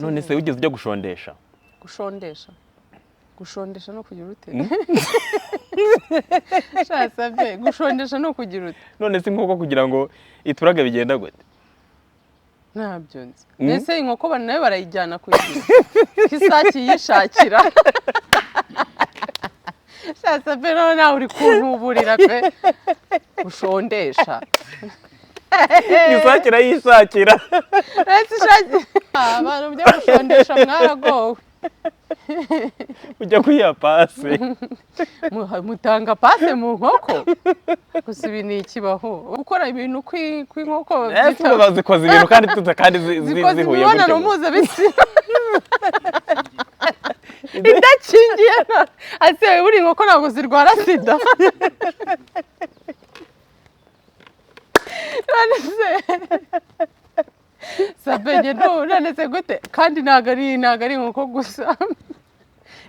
none se ugeze ujya gushondesha gushondesha no kugira ute shasabe gushondesha no kugira ute none se nk'uko kugira ngo ituraga bigenda gute ntabyo nzi ese inkoko nayo barayijyana kuyigira kisaki yishakira shasabe no nawe uri kuntuburira pe gushondesha isakira yishakira ese shaki abantu byo gushondesha mwaragowe ujya kuyiha pase mutanga pase mu nkoko gusa ibi ni ikibaho gukora ibintu kw'inkoko zikoze ibintu kandi zihuye imibonano mpuzabitsina idakingiye ase buri nkoko ntabwo zirwara sida sabenye none se gute kandi ntago ari inkoko gusa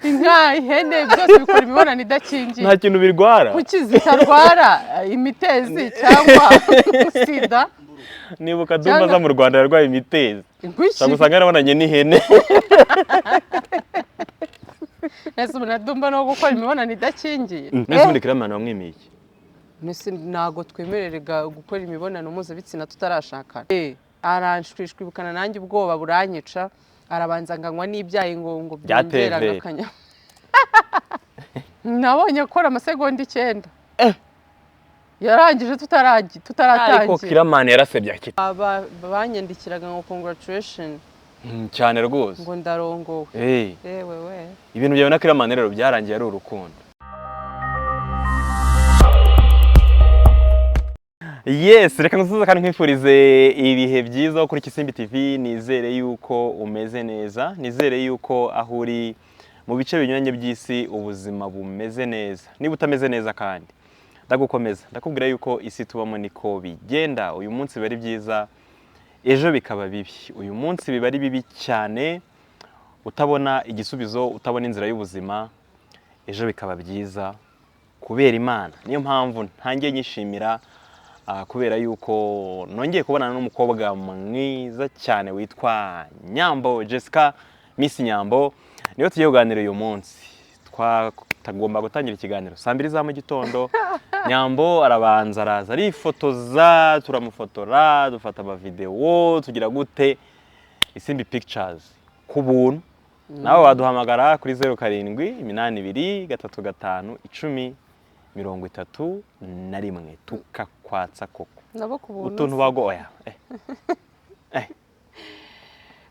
inka ihene byose bikora imibonano idakingiye nta kintu birwara kuki zitarwara imitezi cyangwa sida nibuka Dumba za mu Rwanda yarwaye imitezi usanga yarabonanye n'ihene ese umuntu Dumba no gukora imibonano idakingiye nese muri KILLAMAN wamwimiye iki nese ntago twemererega gukora imibonano mpuzabitsina tutarashakana aranshwishwibukana nanjye ubwoba buranyica arabanza nganywa n'ibyayi ngo byongeraga akanya nabonye akora amasegonda 9 yarangije tutaratangira ariko KILLAMAN yarasebye akita banyandikiraga ngo congratulation cyane rwose ngo ndarongowe we ibintu byawe na KILLAMAN rero byarangiye ari urukundo. Yes, reka ngusuza kandi nkwifurize ibihe byiza kuri Isimbi TV. Nizere yuko umeze neza, nizere yuko aho uri mu bice binyuranye by'isi ubuzima bumeze neza. Niba utameze neza kandi ndagukomeza, ndakubwira yuko isi tubamo niko bigenda. Uyu munsi bari byiza, ejo bikaba bibi. Uyu munsi biba ari bibi cyane, utabona igisubizo, utabona inzira y'ubuzima, ejo bikaba byiza kubera Imana. Niyo mpamvu ntangiye nyishimira kubera yuko nongeye kubonana n'umukobwa mwiza cyane witwa Nyambo Jessica, Miss Nyambo. Niyo tugiye kuganira uyu munsi. Twagomba gutangira ikiganiro 2 za mu gitondo. Nyambo arabanza araza arifotoza, turamufotora, dufata ama video, tugira gute Isimbi Pictures ku buntu. Nawe waduhamagara kuri 0772551031 tukakwatsa koko nabo kubuntu utuntu bagoya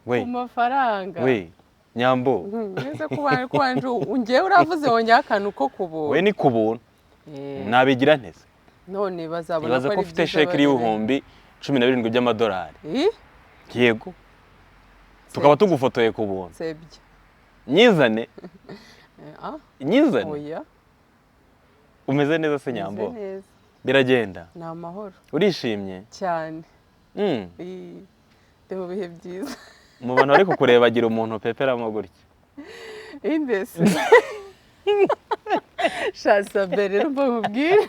we kumafaranga we Nyambo nese kubanje ungiye uravuze wongeye akantu ko kubuntu we ni kubuntu nabigira ntese none bazabona ko ufite shekeri y'ibihumbi 17 by'amadolari yego tukaba tugufotoye kubuntu sebye nyizane nyizane oya umeze neza se Nyambo biragenda ni amahoro urishimye cyane mu bihe byiza mu bantu bari kukureba agira umuntu peperamo gutya indese shasa bere mbubwire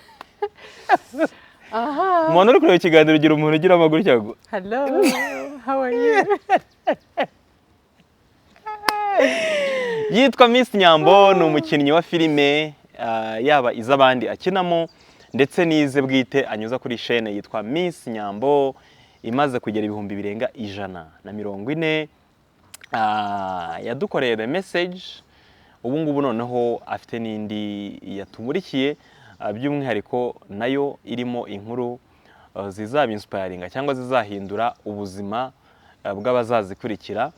aha umuntu uri kureba ikiganiro ugira umuntu ugira amagurya go hello how are you yitwa Miss Nyambo, ni umukinnyi wa filime yaba iz'abandi akinamo ndetse nize bwite anyuza kuri chaîne yitwa Miss Nyambo, imaze kugera ibihumbi birenga 140. Yadukoreye the message. Ubu ngubu noneho afite n'indi yatumurikiye by'umwihariko nayo irimo inkuru zizaba inspiring cyangwa zizahindura ubuzima bw'abazazikurikira.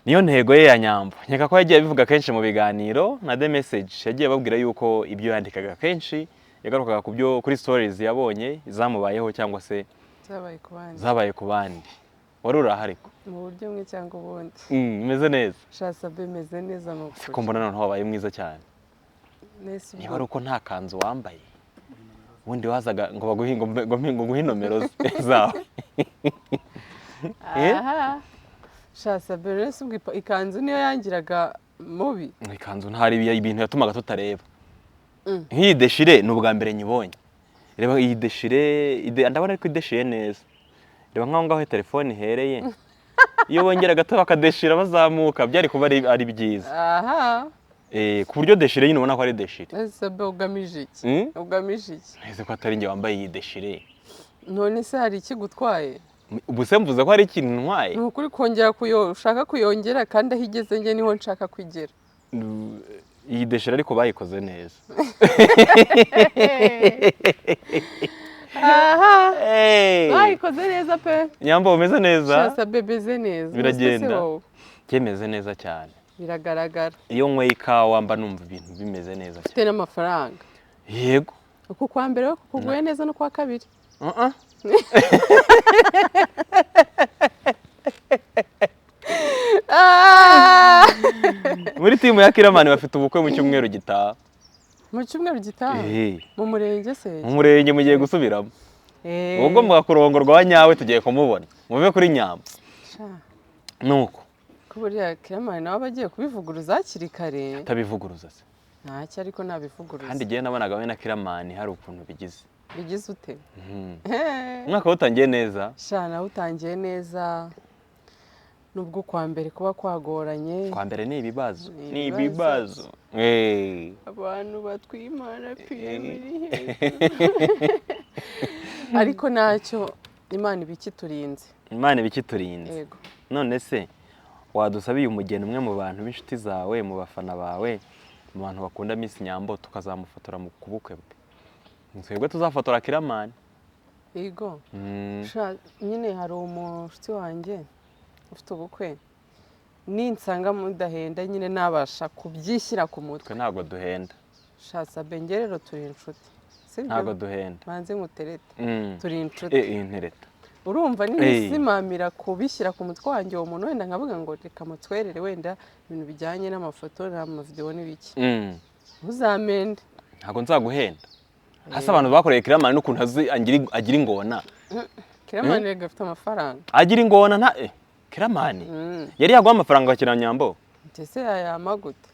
Niyo ntego ye ya Nyambo. Nkeka ko yagiye bivuga kenshi mu biganiro na the message yagiye babwira yuko ibyo yandikaga kenshi yagarukaga kuri stories yabonye zamubayeho cyangwa se zabaye ku bandi. Wari urahari ko mu buryo mwe cyangwa ubundi meze neza shasa bemeze neza no ko mbona noneho wabaye mwiza cyane. Niba ari uko nta kanzu wambaye ubundi wazaga ngo baguhe nomero zawe. Shasa berese ikanzu niyo yangiraga mubi. Ikanzu ntari ibintu yatumaga tutareba. Nk'iyi deshire n'ubwa mbere nyibonye. Reba iyi deshire ndabona ariko ideshire neza. Reba nkaho ngaho telefone ihereye. iyo bongera gato bakadeshira bazamuka byari kuba ari byiza. Aha. Ku buryo deshire nyine ubona ko ari deshire. Ese be ugamije iki? Ugamije iki? Ese ko atari njye wambaye iyi deshire. None se hari iki gutwaye? Ubuse mvuze ko hari ikintu ntwaye. Ni ukuri kongera ushaka kuyongera kandi aho igeze njye niho nshaka kwigera. Iyi deshire ariko bayikoze neza. Aha. Bayikoze neza pe. Nyambo umeze neza? Shasa bebeze neza. Biragenda. Cyemeze neza cyane. Biragaragara. Iyo nyweye ikawa mba numva ibintu bimeze neza cyane. Ufite n'amafaranga. Yego. Uku kwa mbere kuguye neza no kwa kabiri. Muri timu ya KILLAMAN bafite ubukwe mu cyumweru gitaha. Mu cyumweru gitaha? Mu murenge se? Mu murenge mugiye gusubiramo. Ubwo mugakurongorwa wa nyawe tugiye kumubona. Muve kuri Nyambo. Nuko. Ko buriya KILLAMAN nawe bagiye kubivuguruza hakiri kare. Atabivuguruza se. Ntacyo ariko nabivuguruza. Kandi giye nabonaga we na KILLAMAN hari ukuntu bigize. Bigize ute? Umwaka utangiye neza. Shana utangiye neza. Nubwo kwa mbere kuba kwagoranye. Kwa mbere ni ibibazo. Ni ibibazo. Abantu batwimana pire biri ariko nacyo Imana ibikiturinze. Imana ibikiturinze. Yego. None se wadusabiye umugeni umwe mu bantu b'inshuti zawe, mu bafana bawe, mu bantu bakunda Miss Nyambo tukazamufotora mu kubukwe bwe. Twebwe tuzafotora KILLAMAN. Yego. Nyine hari umushuti wanjye ufite ubukwe. Ninsanga mudahenda nyine nabasha kubyishyira ku mutwe. Ntago duhenda. Shasa bengerero turi inshuti. Ntago duhenda. Manze nguterete. Turi inshuti. Intereta. Urumva nisimamira kubishyira ku mutwe wanjye uwo muntu wenda nkavuga ngo reka mutwerere wenda ibintu bijyanye n'amafoto n'amavideo n'ibiki. Uzamende. Ntago nzaguhenda. Hasa abantu bakoreye KILLAMAN n'ukuntu agira ingona. KILLAMAN gafite amafaranga. Agira ingona nta KILLAMAN. Yari yaguha amafaranga akira Nyambo. Ese yayamagute.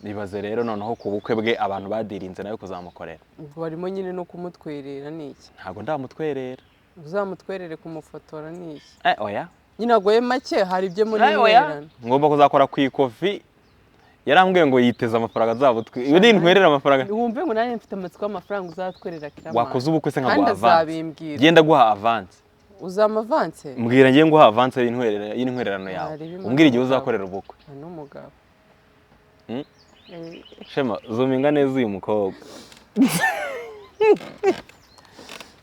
Nibaze rero noneho ku bukwe bwe abantu badirinze nayo kuzamukorera. Ubwo barimo nyine no kumutwerera niki. Ntago ndamutwerera. Uzamutwerere kumufotora niki. Oya. Nyine agoye make hari ibyo muri mwerana. Ngomba kuzakora ku ikofi. Yarambwiye ngo yiteze amafaranga azabutwe. Iyo ni ntwerera amafaranga. Wumve ngo nanjye mfite amatsiko y'amafaranga uzatwerera KILLAMAN. Wakoze ubukwe se nkaguha avance. Genda guha avance. Uzama avance? Mbwira ngiye nguha avance y'intwererano yawe. Umbwira igihe uzakorera ubukwe. N'umugabo. Shema zuminga neza uyu mukobwa.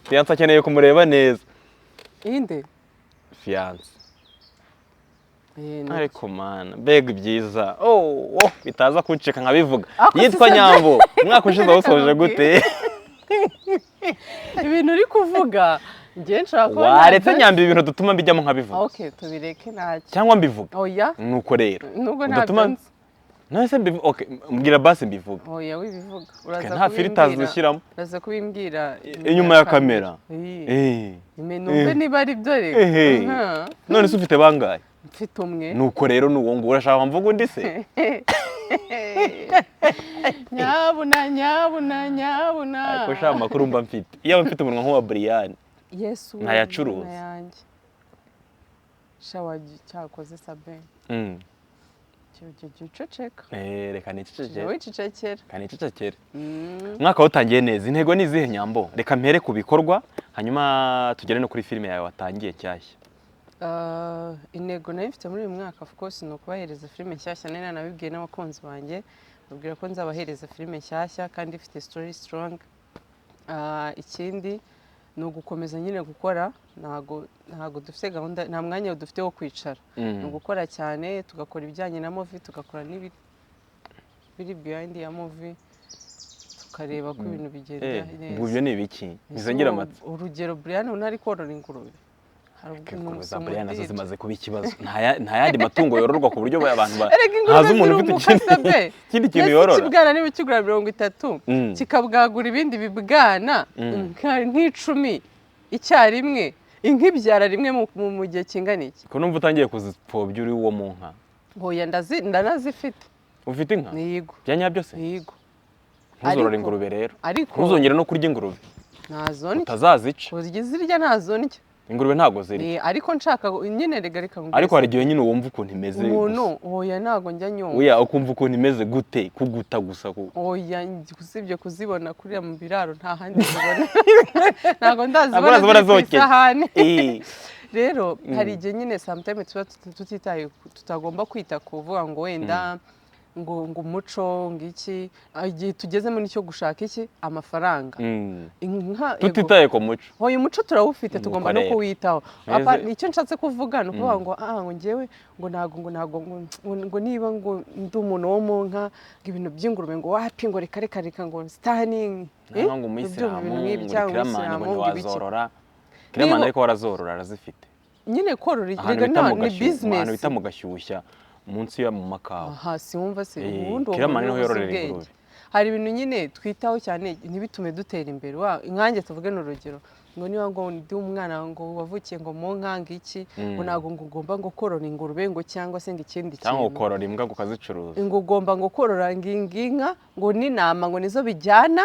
Fiance akeneye kumureba neza. Inde? Fiance. Ariko mana mbega byiza. Bitaza kunceka nkabivuga. Yitwa Nyambo. Umwaka ushize wasoje gute? Ibintu uri kuvuga ngiye nshaka ko waretse Nyambo ibintu dutuma mbijyamo nkabivuga. Okay, tubireke ntacyo. Cyangwa mbivuga. Oya. Nuko rero. Nubwo ntabyo. Nose mbivuga. Okay, mbwira basi mbivuga. Oya wibivuga. Uraza nta filters dushyiramo. Uraza kubimbwira inyuma ya kamera. Numve niba ari byo reka. None se ufite bangaye? Mfite umwe. Nuko rero nuwo ngo urashaka mvuga undi se? Nyabuna. Ariko sha makuru mba mfite. Iyo mfite umunwa nk'uwa Brian. Yesu. Ntayacuruza. Shawaji cyakoze Sabe. Ceceka. Reka nicecekere. Wowe cecekera. Kanicecekere. Mwaka utangiye neza. Intego ni izihe Nyambo? Reka mpere ku bikorwa hanyuma tugere no kuri filime yawe watangiye cyashya. Intego nayo mfite muri uyu mwaka of course no kubahereza filime nshyashya nene nabibwiye n'abakunzi banjye. Babwira ko nzabahereza filime nshyashya kandi ifite story strong. Ikindi ni ugukomeza nyine gukora ntago dufite gahunda nta mwanya dufite wo kwicara ni ugukora cyane tugakora ibijyanye na movie tugakora n'ibiri behind ya movie tukareba ko ibintu bigenda neza. Ubwo ni ibiki bizangira amatsi urugero Brian unari korora ingurube za Brian nazo zimaze kuba ikibazo nta yandi matungo yororwa ku buryo abantu ntazi umuntu ufite ikindi kintu yorora kibwana niba kigura 30 kikabwagura ibindi bibwana nk'icumi icyarimwe inkibyara rimwe mu gihe kingana iki ko numva utangiye kuzipfobya uri uwo mu nka hoya ndanazifite ufite inka yego byanya byose yego ntuzorora ingurube rero ariko ntuzongera no kurya ingurube ntazonye utazazica uzirya ntazonye ingurube ntago ziri ariko nshaka nyine reka ngo ariko hari igihe nyine wumva ukuntu imeze umuntu oya ntago njya nyumva oya ukumva ukuntu imeze gute kuguta gusa oya usibye kuzibona kuriya mu biraro nta handi zibona ntago ndazibona ku isahani rero hari igihe nyine sometimes tuba tutitaye tutagomba kwita kuvuga ngo wenda ngo umuco ngiki igihe tugezemo nicyo gushaka iki amafaranga tutitaye ku muco hoye umuco turawufite tugomba no kuwitaho icyo nshatse kuvuga no kuvuga ngo ngo ngewe ngo ntago ngo niba ngo ndi umuntu wo mu nka ibintu by'ingurube ngo wapi ngo reka ngo stunning ngo umuyisilamu ngo kiramani ngo wazorora kiramani ariko warazorora arazifite nyine korora rega ni business ahantu bita mu gashyushya munsi ya mu makawa hasi wumva se ubundi kiramani niho yororera ingurube hari ibintu nyine twitaho cyane ntibitume dutera imbere inkange tuvuge n'urugero ngo niba ngo ndi umwana ngo wavukiye ngo mu nkanga iki ngo ntago ngo ugomba ngo korora ingurube ngo cyangwa se ngo ikindi kintu cyangwa korora imbwa ngo ukazicuruza ngo ugomba ngo korora inka ngo n'intama ngo nizo bijyana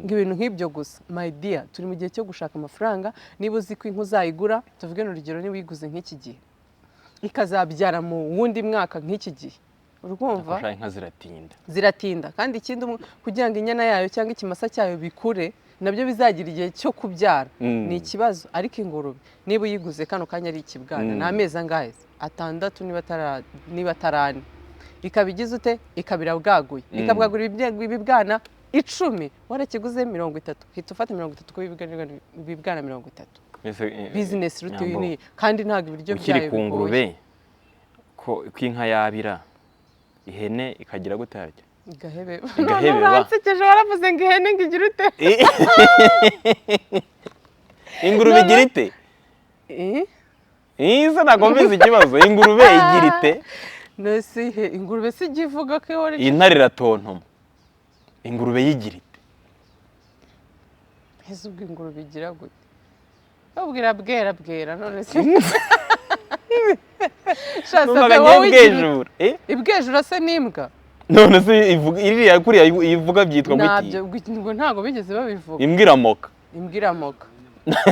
ngo ibintu nk'ibyo gusa my dear turi mu gihe cyo gushaka amafaranga niba uzi ko inka uzayigura tuvuge n'urugero niba uyiguze nk'iki gihe ikazabyara mu wundi mwaka nk'iki gihe urumva inka ziratinda kandi ikindi kugira ngo inyana yayo cyangwa ikimasa cyayo bikure nabyo bizagira igihe cyo kubyara ni ikibazo ariko ingurube niba uyiguze kano kanya ari ikibwana ni amezi angahe 6 niba atarane ikaba igize ute ikabira bwaguye ikabwagura ibibwana 10 warakiguze 30 hita ufata 30 ko ibibwana 30 business routine kandi ntago ibiryo byayo ukiri ku ngurube ko inka yabira ihene ikagira gutarya igahebeba nsekeje waravuze ngo ihene ngigira ute ingurube igira ite iza nagomeza ikibazo ingurube igira ite nasihe ingurube si givuga ko ihore intare iratontoma ingurube yigira ite ese ubwo ingurube igira gute ubwira bwera none se shasa wowe ibwejura ibwejura se nimbwa none se iriya kuriya ivuga byitwa ngiki ngo ntago bigeze babivuga imbwa iramoka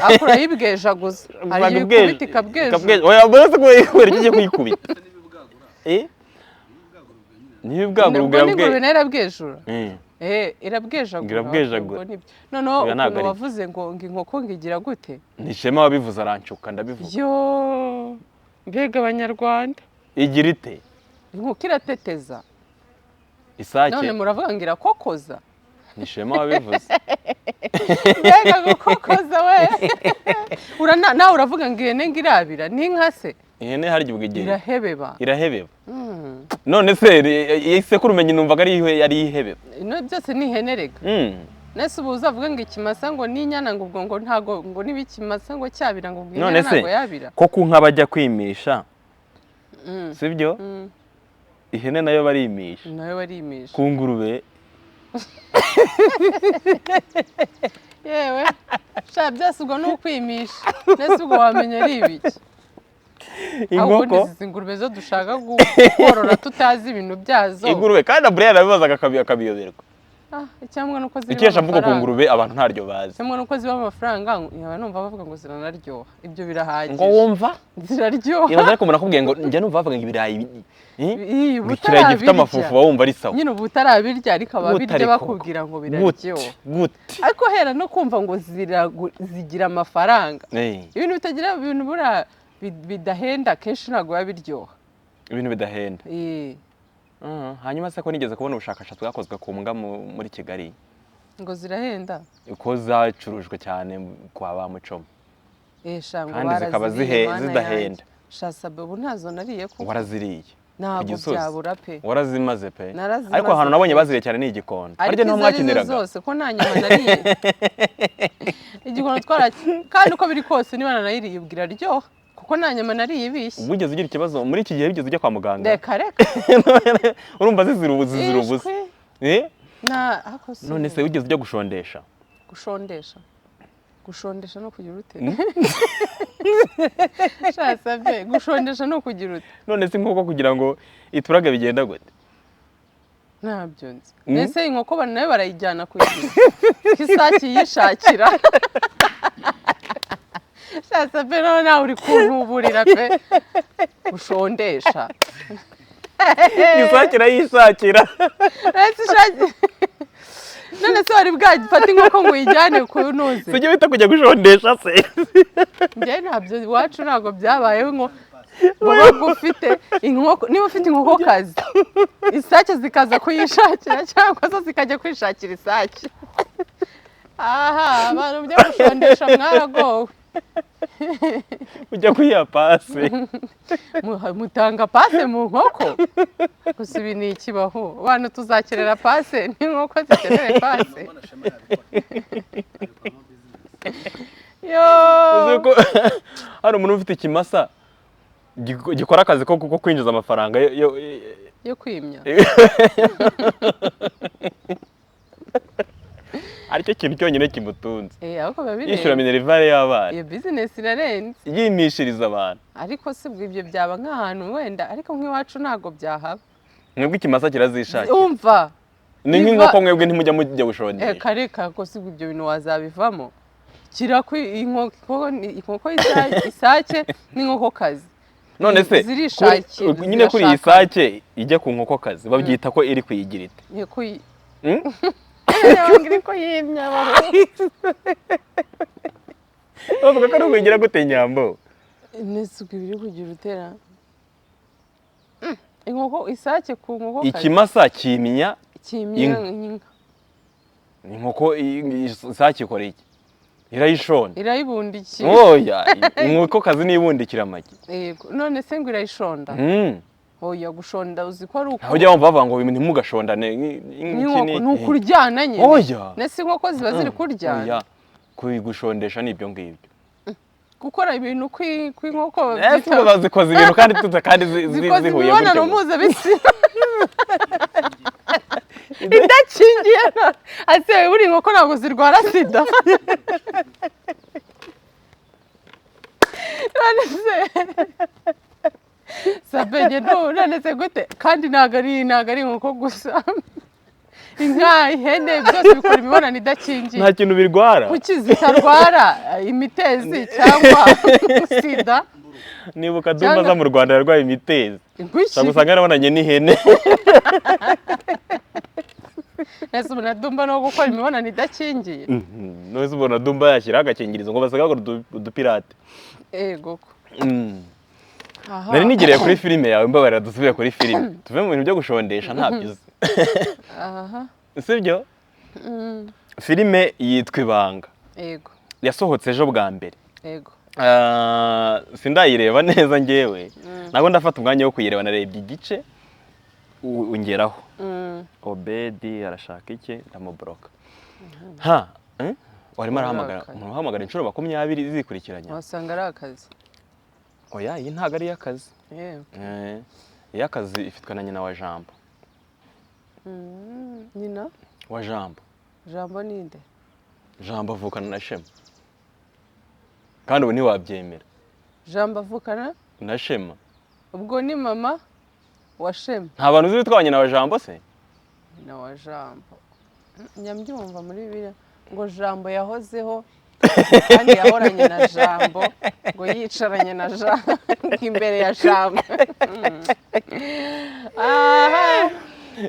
akura yibweja gusa ari kubitika bwejo oya bose ko werekeje kuyikubita ni bwagurugura bwe nerabwejura irabwejagura noneho ukuntu wavuze ngo inkoko ngigira gute nishema wabivuze arancuka ndabivuga yo mbega abanyarwanda igira ite inkoko irateteza isake none muravuga ngo irakokoza nishema wabivuze mbega gukokoza we nawe uravuga ngo ihene ngirabira n'inka se ihene harya ubwo igihe irahebeba none se isekuru umenye numvaga ari ihebeba no byose ni ihene rega nese ubu uzavuga ngo ikimasa ngo n'inyana ngo ubwo ngo ntago ngo n'ibikimasa ngo cyabira ngo inyana ntago yabira ko ku nka bajya kwimisha sibyo ihene nayo barimisha ku ngurube yewe sha byose ubwo ni ukwimisha nese ubwo wamenya ari ibiki inkoko ingurube zo dushaka korora tutazi ibintu byazo ingurube kandi BURYA yarabibazaga akabiyoberwa icyamwe nuko ziba ikesha mvugo ku ngurube abantu ntaryo bazi icyamwe nuko ziba amafaranga yaba numva bavuga ngo ziranaryoha ibyo birahagije ngo wumva ziraryoha ibaza ariko umuntu akubwiye ngo njya numva bavuga ngo ibirayi ikirayi gifite amafufu wumva ari sawa nyine ubu utarabirya ariko ababirya bakubwira ngo biraryoha gute ariko hera no kumva ngo zigira amafaranga ibintu bitagira ibintu bidahenda kenshi ntabwo biba biryoha ibintu bidahenda hanyuma se ko nigeze kubona ubushakashatsi bwakozwe ku mbwa muri Kigali ngo zirahenda uko zacurujwe cyane kwa ba mucoma kandi zikaba zidahenda shasabe ubu ntazo nariye ko waraziriye ntabwo byabura pe warazimaze pe ariko ahantu nabonye baziriye cyane ni igikondo harya nta mwakiniraga zose ko nta nyama nariye igikondo kandi uko biri kose niba nanayiriye ubwira ryoha kuko nta nyama nariye ibishye ubugeze ugira ikibazo muri iki gihe bigeze ujya kwa muganga reka urumva zizira ubusa none se ugeze ujya gushondesha no kugira ute shasabe gushondesha no kugira ute none se inkoko kugira ngo iturage bigenda gute ntabyo nzi nese inkoko nayo barayijyana ku isake yishakira Sasa pe nawe uri kuntuburira pe ushondesha isake irayishakira none se wari bwafata inkoko ngo uyijyane ku ntuzi sijya bita kujya gushondesha se njye ntabyo iwacu ntabwo byabayeho ngo baba ufite inkoko niba ufite inkokokazi isake zikaza kuyishakira cyangwa se zikajya kwishakira isake aha abantu byo gushondesha mwaragowe ujya kuyiha pase mutanga pase mu nkoko gusa ibi ni ikibaho abantu tuzakenera pase n'inkoko zikenere pase hari umuntu ufite ikimasa gikora akazi ko kwinjiza amafaranga yo kwimya aricyo kintu cyonyine kimutunze yishyura minerivare y'abana iyo bizinesi irarenze yimishiriza abantu ariko si ibyo byaba nk'ahantu wenda ariko nk'iwacu ntabwo byahaba mwebwe ikimasa kirazishakira umva ni nk'inkoko mwebwe ntimujya gushondesha kareka ko si ibyo bintu wazabivamo inkoko isake n'inkokokazi none se nyine kuri iyi sake ijya ku nkokokazi babyita ko iri kuyigira ite iri kuyimya bavuga ko ari ukuyigira gute nyambo nisuku biri kugira utera inkoko isake ku nkokokazi ikimasa kimya inka inkoko isake ikora iki irayishonda irayibundikira oya inkokokazi nibundikira amagi yego none se ngo irayishonda oya gushonda uzi ko ari uko ujya wumva bavuga ngo ntimugashondane ni ukuryana nyine oya nese inkoko ziba ziri kuryana oya kuyigushondesha ni ibyo ngibyo gukora ibintu kw'inkoko zikoze ibintu kandi zihuye imibonano mpuzabitsina idakingiye ase buri inkoko ntabwo zirwara sida none se sabenge none se gute kandi ntabwo ari inkoko gusa inka ihene byose bikora imibonano idakingiye nta kintu birwara kuki zitarwara imitezi cyangwa sida nibuka Dumba za mu Rwanda yarwaye imitezi usanga yarabonanye n'ihene ese ubona Dumba no gukora imibonano idakingiye none se ubona Dumba yashyiraho agakingirizo ngo basaga udupirate ego nari nigereye kuri filime yawe mbabarira dusubire kuri filime tuve mu bintu byo gushondesha ntabyo uzi sibyo filime yitwa Ibanga yego yasohotse ejo bwa mbere yego sindayireba neza ngewe ntabwo ndafata umwanya wo kuyireba narebye igice ungeraho Obedi arashaka iki ndamuboroka warimo arahamagara umuntu uhamagara inshuro 20 zikurikiranya wasanga ari akazi oya iyi ntabwo ari iy'akazi iy'akazi ifitwe na nyina wa Jambo nyina wa Jambo Jambo ninde Jambo avukana na Shema kandi ubu ntiwabyemera Jambo avukana na Shema ubwo ni mama wa Shema nta bantu uzi bitwa nyina wa Jambo se na wa Jambo nyambyumva muri Bibiliya ngo Jambo yahozeho kandi yahoranye na Jambo ngo yicaranye na Jambo imbere ya Jambo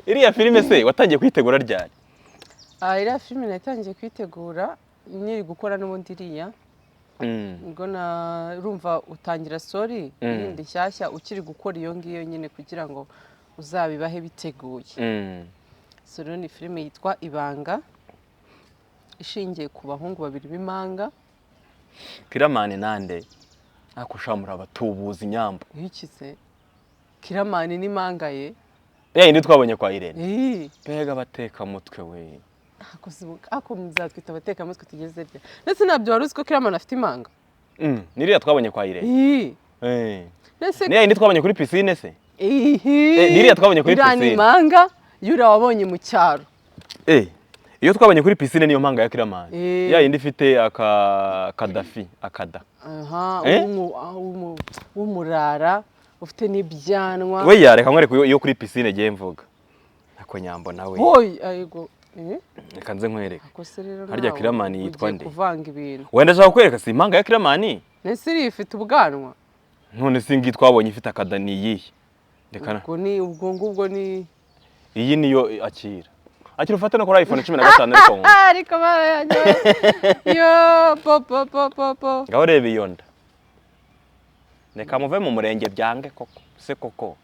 iriya filime se watangiye kwitegura ryari iriya filime natangiye kwitegura nyiri gukora n'ubundi iriya ubwo narumva utangira story yindi nshyashya ukiri gukora iyo ngiyo nyine kugira ngo uzabibahe biteguye so rero ni filime yitwa Ibanga ishingiye ku bahungu babiri b'impanga Kiramani nande akushamura abatubuzi Nyambo iki se Kiramani n'impanga ye indi twabonye kwa Irene pega bateka mutwe we ako muzatwita bateka mutwe tugeze rya ndetse nabyo wari uzi ko Kiramani afite impanga niriya twabonye kwa Irene ndetse indi twabonye kuri piscine se niriya twabonye kuri piscine irani impanga yura wabonye mu cyaro iyo twabonye kuri piscine niyo mpanga ya Kiramani indi ifite akadafi akada w'umurara ufite n'ibyanwa we yareka nkwereka iyo kuri piscine giye mvuga ako Nyambo nawe reka nze nkwereke akose rero harya KILLAMAN yitwa nde kuvanga ibintu wenda ashaka kwereka si impanga ya KILLAMAN nese iri ifite ubwanwa none singi twabonye ifite akadani yihe rekana ubwo ni ubwo ni iyi niyo akira ufate no kuri iPhone 15 ariko ariko barayanye yo popo ngaho reba iyo nda reka muve mu murenge byange koko se koko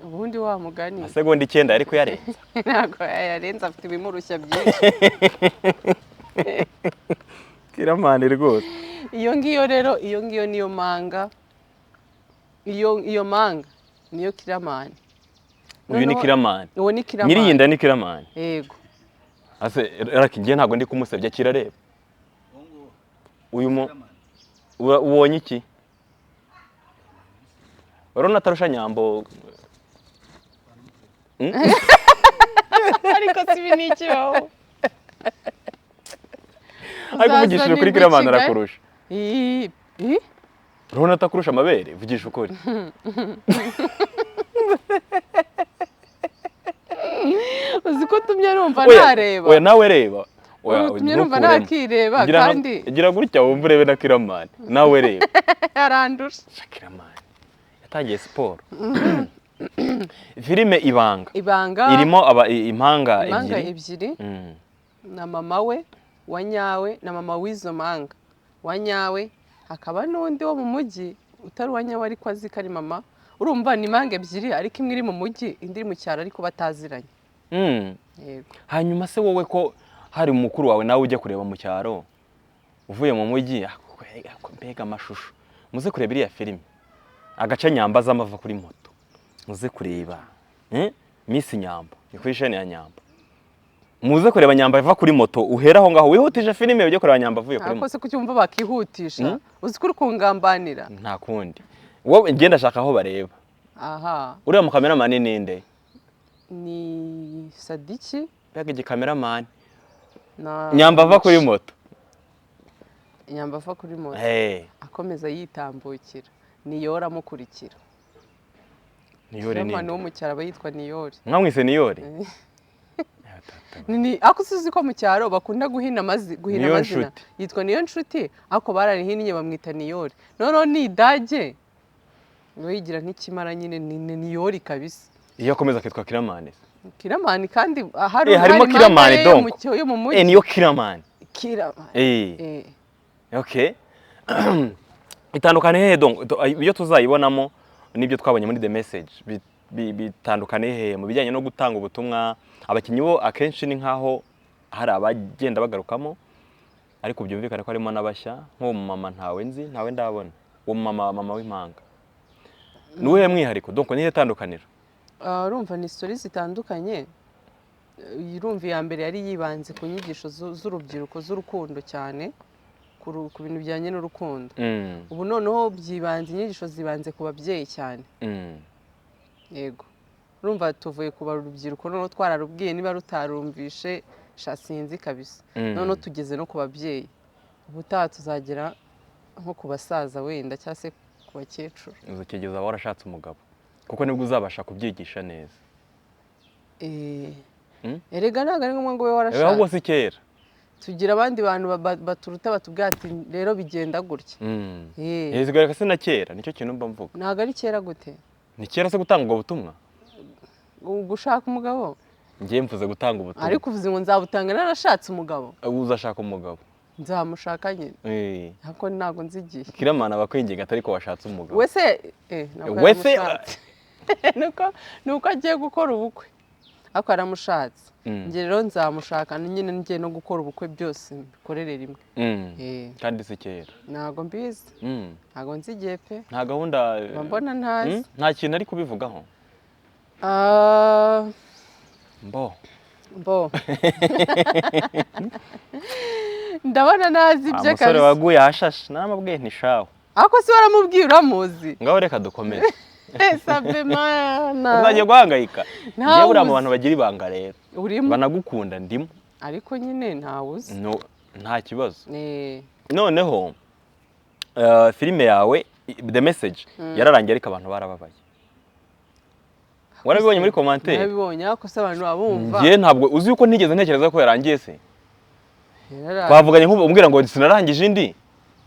ubundi wa mugani segonda 9 ariko yarenza ntago yarenza afite ibimurushya byinshi KILLAMAN rwose iyo ngiyo rero iyo ngiyo niyo manga iyo manga niyo KILLAMAN uyu ni KILLAMAN uwo ni KILLAMAN nyiriyinda ni KILLAMAN yego ase raki ngiye ntago ndi kumusebya kirareba uyu ubonye iki urona tarusha nyambo ariko sibi niki wawo ariko vugishije kuri KILLAMAN arakurusha urona atakurusha amabere vugisha ukuri uziko tumye numva nareba oya nawe reba oya tumye numva nakireba kandi gira gutya wumva urebe na KILLAMAN nawe reba arandusha KILLAMAN yatangiye siporo filime ibanga irimo impanga ebyiri na mama we wa nyawe na mama w'izo manga wa nyawe hakaba n'undi wo mu mujyi utari wa nyawe ariko azi ko ari mama urumva ni impanga ebyiri ariko imwe iri mu mujyi indi iri mu cyaro ariko bataziranye yego hanyuma se wowe ko hari umukuru wawe nawe ujya kureba mu cyaro uvuye mu mujyi mbega amashusho muze kureba iriya filime agace nyambaza amava kuri moto muze kureba Miss Nyambo ni kuri chaîne ya Nyambo muze kureba Nyambo ava kuri moto uhera aho ngaho wihutije filime ujye kureba Nyambo avuye kuri moto akose kucyumva bakihutisha uzikuri kungambanira nta kundi wowe ngenda shaka aho bareba aha uriya mu cameraman ninde ni Sadiki bega igicameraman na Nyambo ava kuri moto Nyambo ava kuri moto akomeza yitambukira niyora amukurikira niyore ni mwana wo mu cyaro bayitwa niyore mwamwise niyore ni ako suzi ko mu cyaro bakunda guhina amazina yitwa niyo nshuti ako bararihinnye bamwita niyore noneho ni idage ngo yigira nk'ikimara nyine ni niyore kabisa iyo akomeza akitwa KILLAMAN kandi harimo KILLAMAN donc yo mu mujyi niyo KILLAMAN okay itandukane hehe donc iyo tuzayibonamo nibyo twabonye muri the message bitandukane hehe mu bijyanye no gutanga ubutumwa abakinyi bo akenshi ni nkaho hari abagenda bagarukamo ariko byumvikana ko harimo n'abashya nko mama ntawe ndabona uwo mama w'impanga nuwe mwihariko donc ni hetandukanira urumva ni stories zitandukanye irumva ya mbere yari yibanze ku nyigisho z'urubyiruko z'urukundo cyane ku bintu bijyanye n'urukundo ubu noneho byibanze inyigisho zibanze ku babyeyi cyane yego urumva tuvuye ku barubyiruko noneho twararubwiye niba rutarumvishe shasinzi kabisa noneho tugeze no ku babyeyi ubutaha tuzagera nko ku basaza wenda cyangwa se ku bakecuru uzakigeza warashatse umugabo kuko nibwo uzabasha kubyigisha neza erega ntabwo ari ngombwa ngo ube warashatse ahubwo si kera tugira abandi bantu baturuta batubwira ati rero bigenda gutya zigaragara se na kera nicyo kintu mba mvuga ntabwo ari kera gute ni kera se gutanga ubwo butumwa gushaka umugabo ngiye mvuze gutanga ubutumwa ariko uvuze ngo nzabutanga narashatse umugabo uzashaka umugabo nzamushaka nyine ariko ntabwo nzi igihe KILLAMAN abakwinginga atari ko washatse umugabo wese nuko agiye gukora ubukwe ariko aramushatse njye rero nzamushaka nyine ngiye no gukora ubukwe byose bikorere rimwe kandi si kera ntabwo mbizi ntabwo nzi igihe pe nta gahunda mbona ntazi nta kintu ari kubivugaho mbo ndabona nazi ibyo kabisa umusore waguye ahashashe naramubwiye ntishawe ariko si waramubwiye uramuzi ngaho reka dukomeze sabe mana uzagiye guhangayika njyewe uriya mu bantu bagira ibanga rero banagukunda ndimo ariko nyine ntawuzi nta kibazo noneho filime yawe the message yararangiye ariko abantu barababaye warabibonye muri commentaire? Narabibonye ako se abantu babumva. Ngiye ntabwo uzi yuko ntigeze ntekereza ko yarangiye se. Twavuganye nk'ubu umbwira ngo sinarangije indi.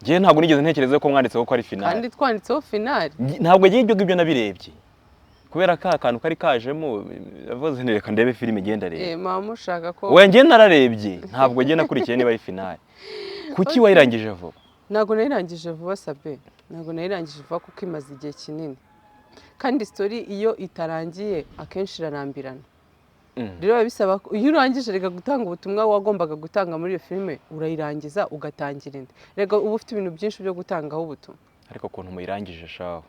Ngiye ntabwo nigeze ntekereza ko mwanditseho ko ari finale. Kandi twanditseho finale. Ntabwo ngiye ibyo ngibyo nabirebye. Kubera ka kantu kari kajemo yavuze ntereka ndebe filime igenda rero. Mama ushaka ko we ngiye nararebye ntabwo ngiye nakurikiye niba ari finale. Kuki wayirangije vuba? Ntabwo nayirangije vuba sabe. Ntabwo nayirangije vuba kuko imaze igihe kinini. Kandi story iyo itarangiye akenshi irarambirana. Rero bisaba iyo urangije rega gutanga ubutumwa wagombaga gutanga muri iyo filime urayirangiza ugatangira indi. Rega uba ufite ibintu byinshi byo gutangaho ubutumwa. Ariko ukuntu muyirangije shaho.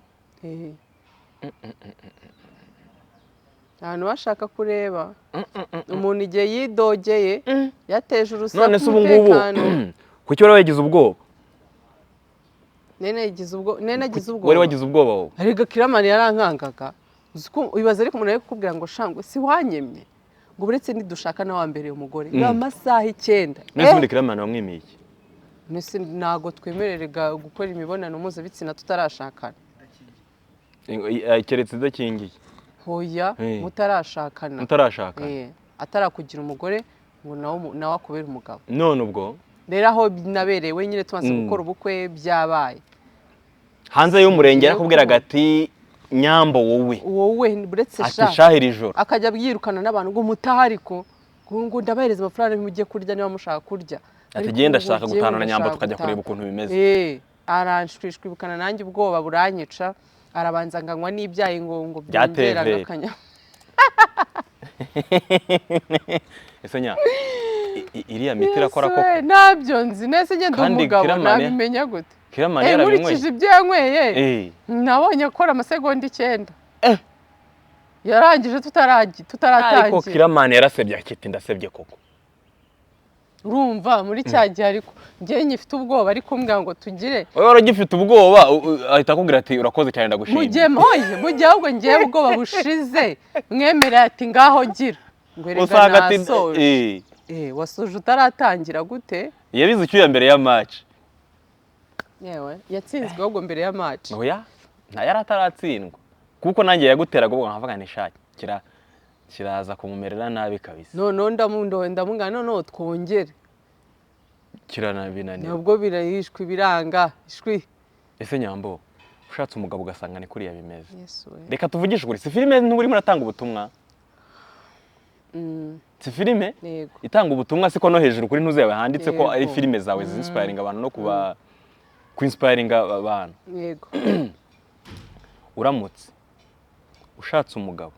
Ahantu bashaka kureba umuntu igihe yidogeye yateje urusaku. None se ubu ngubu kuki wari wagize ubwoba? Nene yagize ubwoba. Wari wagize ubwoba wowe? Arega Kiramani yarankangaga. Ubibaza ariko umuntu ari kukubwira ngo shangwe si wanyemye. Ngo buretse nidushaka na wa mbere umugore. Amasaha 9. Nese muri Kiramani wamwimiye iki? Nese nago twemererega gukora imibonano mpuzabitsina tutarashakana. Keretse idakingiye. Hoya mutarashakana. Mutarashakana. Atarakugira umugore ngo nawe akubera umugabo. None ubwo rero aho naberewe nyine tumaze gukora ubukwe byabaye. Hanze y'umurenge arakubwiraga ati Nyambo wowe buretse shahira ijoro akajya byirukana n'abantu ngo mutahariko ngo ndabahereza amafaranga mujye kurya niba mushaka kurya. Ati genda shaka gutana na Nyambo tukajya kureba ukuntu bimeze. Aranshwishwibukana nanjye ubwoba buranyica. Arabanza nganywa n'ibyayi ngo byongera gakanya. Ese nya iriya miti irakora koko? Nabyo nzi nese ngende umugabo nabimenya gute? Kiramani yarabinyweye. Nkurikije ibyo yanyweye. Nabonye akora amasegonda 9. Yarangije tutaratangira. Ariko Kiramani yarasebye akiti ndasebye koko. Urumva muri cyagiye ariko ngiye nyifite ubwoba ariko mbwa ngo tugire. Wowe waragifite ubwoba ahita akubwira ati urakoze cyane ndagushimye. Mujye ahubwo ngiye ubwoba bushize. Mwemera ati ngaho gira. Usanga ati wasoje utaratangira gute? Yabize icyuya mbere ya match. Yewe yatsinzwe ahubwo mbere ya match. Oya nta yarataratsindwa. Kuko nanjye yaguteraga ubwo nkavuga ni shaki kiraza kumumerera nabi kabisa. No ndamungana no twongere. Kiranabinaniye. Nubwo birahishwe biranga ishwi. Ese Nyambo ushatse umugabo ugasanga ni kuri yabimeze. Reka tuvugishe kuri si filime nturi muratanga ubutumwa. Si filime itanga ubutumwa siko no hejuru kuri ntuze yawe handitse ko ari filime zawe zinspiring abantu no kuba inspiring abantu. Yego. Uramutse ushatse umugabo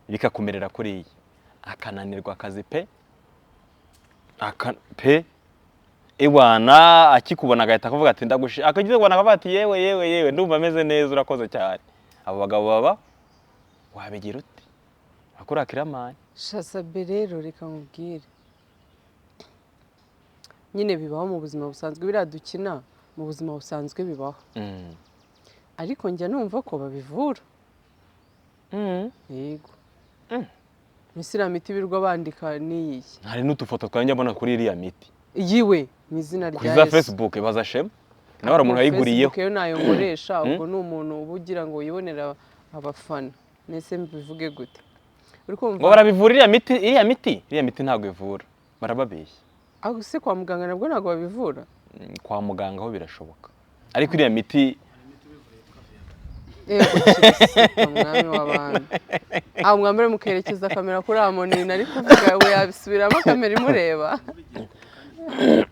bikakumerera kuri iyi akananirwa akazi pe ewana akikubona agahita akavuga ati ndagushi akagize kubona akavuga ati yewe ndumva ameze neza urakoze cyane. Abo bagabo baba wabigira ute? Akora Kiramani Shasabe rero reka nkubwire. Nyine bibaho mu buzima busanzwe biradukina mu buzima busanzwe bibaho. Ariko njya numva ko babivura. Yego. Misira miti birwa bandika niyi. Hari n'utufoto twanjye mbona kuri iriya miti. Yiwe mu izina rya Yesu. Kuri Facebook baza Shema. Nawe umuntu yayiguriyeho. Facebook yo nayo nkoresha ubwo n'umuntu ubugira ngo yibonera abafana. Nese mbivuge gute? Ngo barabivura iriya miti ntago ivura. Barababeshya. Aho se kwa muganga nabwo ntago babivura. Kwa muganga ho birashoboka. Ariko iriya miti umwami w'abantu. Aho mwambere mukerekeza kamera kuri Amoni nari kuvuga we yabisubiramo kamera imureba.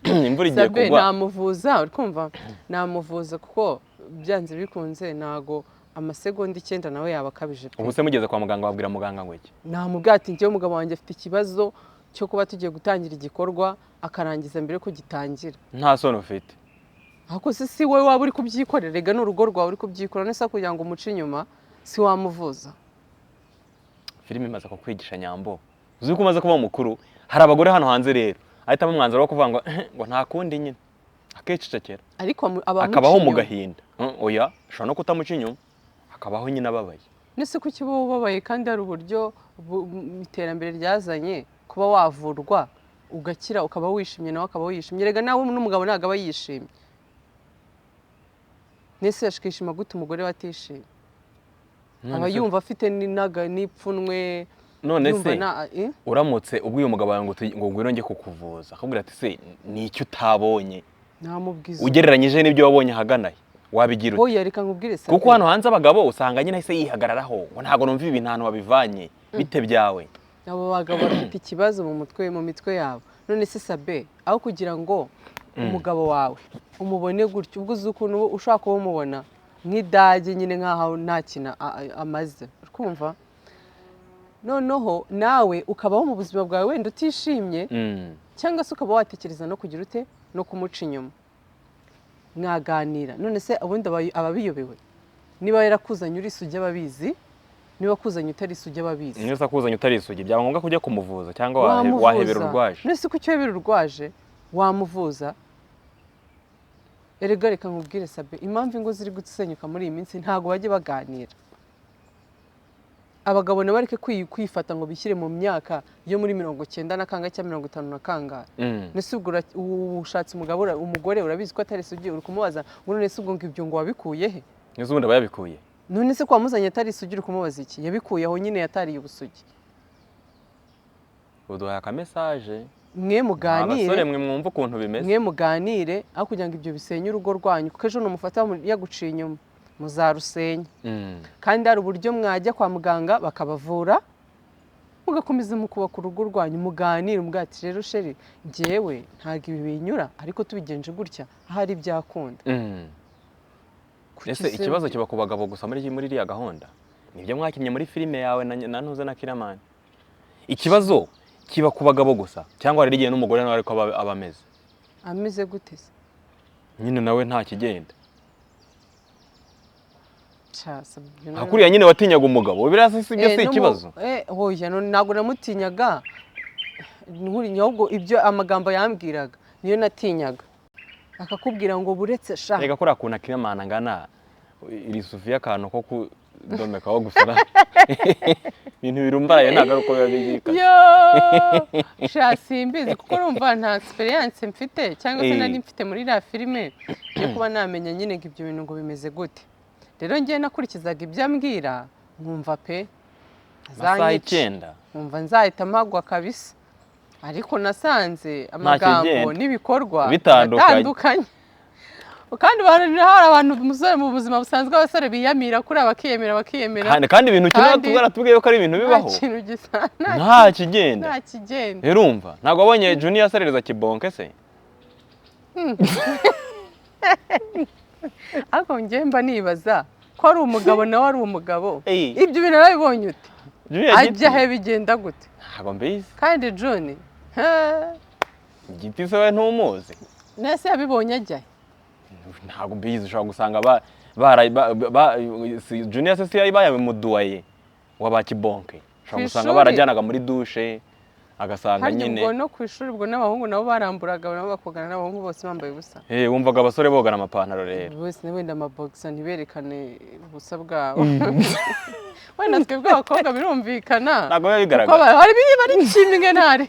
Imvura igiye kugwa. Namuvuza urikumva namuvuza kuko byanze bikunze nago amasegonda 9 nawe yabakabije. Ubu se mugeze kwa muganga babwira muganga ngo iki? Namubwira ati ngiye umugabo wanjye afite ikibazo cyo kuba tugiye gutangira igikorwa akarangiza mbere ko gitangira. Nta sono ufite. Ako si wowe waba uri kubyikorera rega n'urugo rwawe uri kubyikora nesa kugira ngo umuce inyuma si wamuvuza. Filime imaze ko kwigisha Nyambo. Uzi ko umaze kuba mukuru hari abagore hano hanze rero ahita mu mwanzuro wo kuvuga ngo nta kundi nyine akececekera. Ariko akabaho mu gahinda. Oya shobora no kutamuca inyuma akabaho nyine ababaye. Nese ko kibo ubabaye kandi ari uburyo iterambere ryazanye kuba wavurwa ugakira ukaba wishimye nawe akaba wishimye. Rega nawe n'umugabo nagaba yishimye. Nese yashikishima gute umugore watishimye? aba yumva afite n'inaga n'ipfunwe. None se uramutse ubwiye umugabo wawe ngo ngwino njye kukuvuza akubwira ati se ni icyo utabonye namubwiza ugereranyije n'ibyo wabonye haganaye wabigira ute? Oya reka nkubwire se kuko hano hanze abagabo usanga nyine se yihagararaho ngo ntago numva ibintu hano babivanye bite byawe. Abo bagabo bafite ikibazo mu mitwe yabo. None se Sabe aho kugira ngo umugabo wawe umubone gutyo ubwo uzi ukuntu ushaka kuba umubona nk'idage nyine nkaho nta kintu amaze kumva, noneho nawe ukabaho mu buzima bwawe wenda utishimye cyangwa se ukaba watekereza no kugira ute no kumuca inyuma mwaganira. None se ubundi ababiyobewe niba yarakuzanye uri isugi ababizi, niba kuzanye utari isugi ababizi. Niba kuzanye utari isugi byaba ngombwa kujya kumuvuza cyangwa wahebera urwaje. Nese ko cyobera urwaje wamuvuza. Erega reka nkubwire Sabe impamvu ingo ziri gusenyuka muri iyi minsi ntago bajye baganira. Abagabo nabareke kwifata ngo bishyire mu myaka yo muri 90 na kanga cyangwa 50 na kanga. Nese ubwo ushatse umugore urabizi ko atari isugi uri kumubaza ngo none se ubwo ngibyo ngo wabikuye he? Nese ubundi bayabikuye. None se kwa muzanye atari isugi uri kumubaza iki? Yabikuye aho nyine yatariye ubusugi. Uduha aka message mwe muganire. Abasore mwe mwumva ukuntu bimeze. Mwe muganire aho kugira ngo ibyo bisenye urugo rwanyu kuko ejo numufata yaguciye inyuma muzarusenya. Kandi hari uburyo mwajya kwa muganga bakabavura mugakomeza mukubaka urugo rwanyu muganire mugati rero sheri jewe ntago ibi binyura ariko tubigenje gutya ahari byakunda. Ese ikibazo kiba ku bagabo gusa muri iriya gahunda? Nibyo mwakinnye muri filime yawe na ntuze na KILLAMAN. Ikibazo kiba ku bagabo gusa cyangwa hari igihe n'umugore nawe ariko abameze? Ameze gute se? Nyine nawe nta kigenda. Cyasa. Hakuriya nyine watinyaga umugabo. Birasa si byo ikibazo. Hoya ntago namutinyaga. Nkuri ahubwo ibyo amagambo yambwiraga niyo natinyaga. Akakubwira ngo buretse sha. Rega kora kuna KILLAMAN angana iri Sofia kantu ko kudomeka wo gusara. Ibintu birumbaraye ntago uko babigika. Yo! Sha simbizi kuko urumva nta experience mfite cyangwa se nari mfite muri la filime yo kuba namenya nyine ngo ibyo bintu ngo bimeze gute. Rero ngiye nakurikizaga ibyo ambwira nkumva pe azanyicenda. Nkumva nzahita mpagwa kabisa. Ariko nasanze amagambo n'ibikorwa bitandukanye. Kandi hari abantu mu buzima busanzwe abasore biyamira kuri abakiyemera. Kandi ibintu kinatu tubwiye ko ari ibintu bibaho. Nta kigenda. Urumva ntago abonye Junior aserereza kibonke se? Ako ngemba nibaza ko ari umugabo nawe ari umugabo. Ibyo bintu arabibonye ute? Ajya he bigenda gute? Ntago mbizi. Kandi Juni Giti se ntumuzi. Nese yabibonye ajya. Ntago mbizi ushobora gusanga Junior se yari bayamuduwaye wabakibonke. Ushobora gusanga barajyanaga muri douche agasanga nyine. Hari no kwishuri ubwo n'abahungu nabo baramburaga nabo bakogana n'abahungu bose bambaye ubusa. Wumvaga abasore bogana amapantaro rero. Bose wenda amaboxer ntiberekane ubusa bwabo. Wenda twebwe abakobwa birumvikana. Ntago bigaragara. Hari bari kimwe ntari.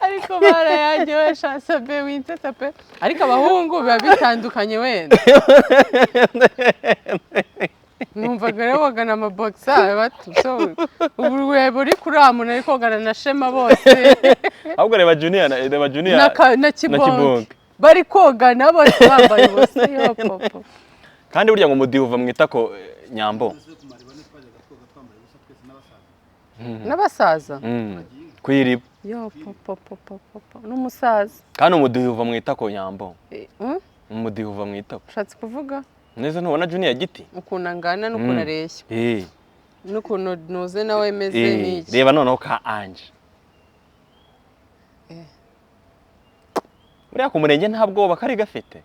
Ariko barayanyoye shanse be winteta pe. Ariko abahungu biba bitandukanye wenda. Numvaga rero wagana amaboxer batu so ubu uri kuramuna ariko wagana na Shema bose. Ahubwo reba Junior na Kibonke bari kogana bose bambaye ubusa yo popo. Kandi burya ngo mudiho uva mwita ko Nyambo. N'abasaza. Kwiriba. Yo popo n'umusaza. Kandi umudiho uva mwita ko Nyambo. Umudiho uva mwita ko. Ushatse kuvuga? Neza ntubona Junior giti? Ukuntu angana n'ukuntu areshya. N'ukuntu nuze nawe meze n'iki. Reba noneho ka Ange. Buriya ku murenge nta bwoba kari gafite.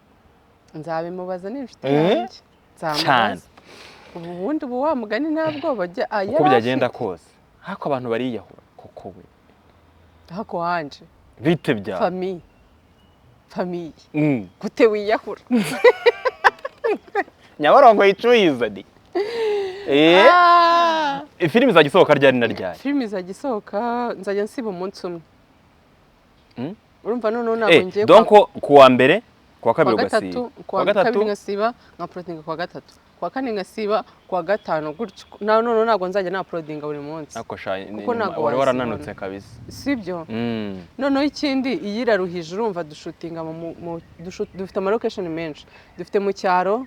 Nzabimubaza n'inshuti yanjye. Nzamubaza. Ubundi ubu wa mugani nta bwoba ajya ayara. Uko byagenda kose. Hako abantu bariyahura koko we. Hako Ange. Bite bya. Famille. Gute wiyahura. Nyabarongo yicuyiza di. Filimi zagisohoka ryari na ryari? Filimi zagisohoka nzajya nsiba umunsi umwe. Urumva none ntabwo ngiye donc kuwa mbere Kuwa kabiri ugasiba. Kuwa kabiri ngasiba nka uploadinga kuwa gatatu. Kuwa kane ngasiba kuwa gatanu gutyo. None ntago nzajya na uploadinga buri munsi. Wari warananutse kabisa. Sibyo? Noneho ikindi iyiraruhije urumva dushutinga dufite ama location menshi. Dufite mu cyaro,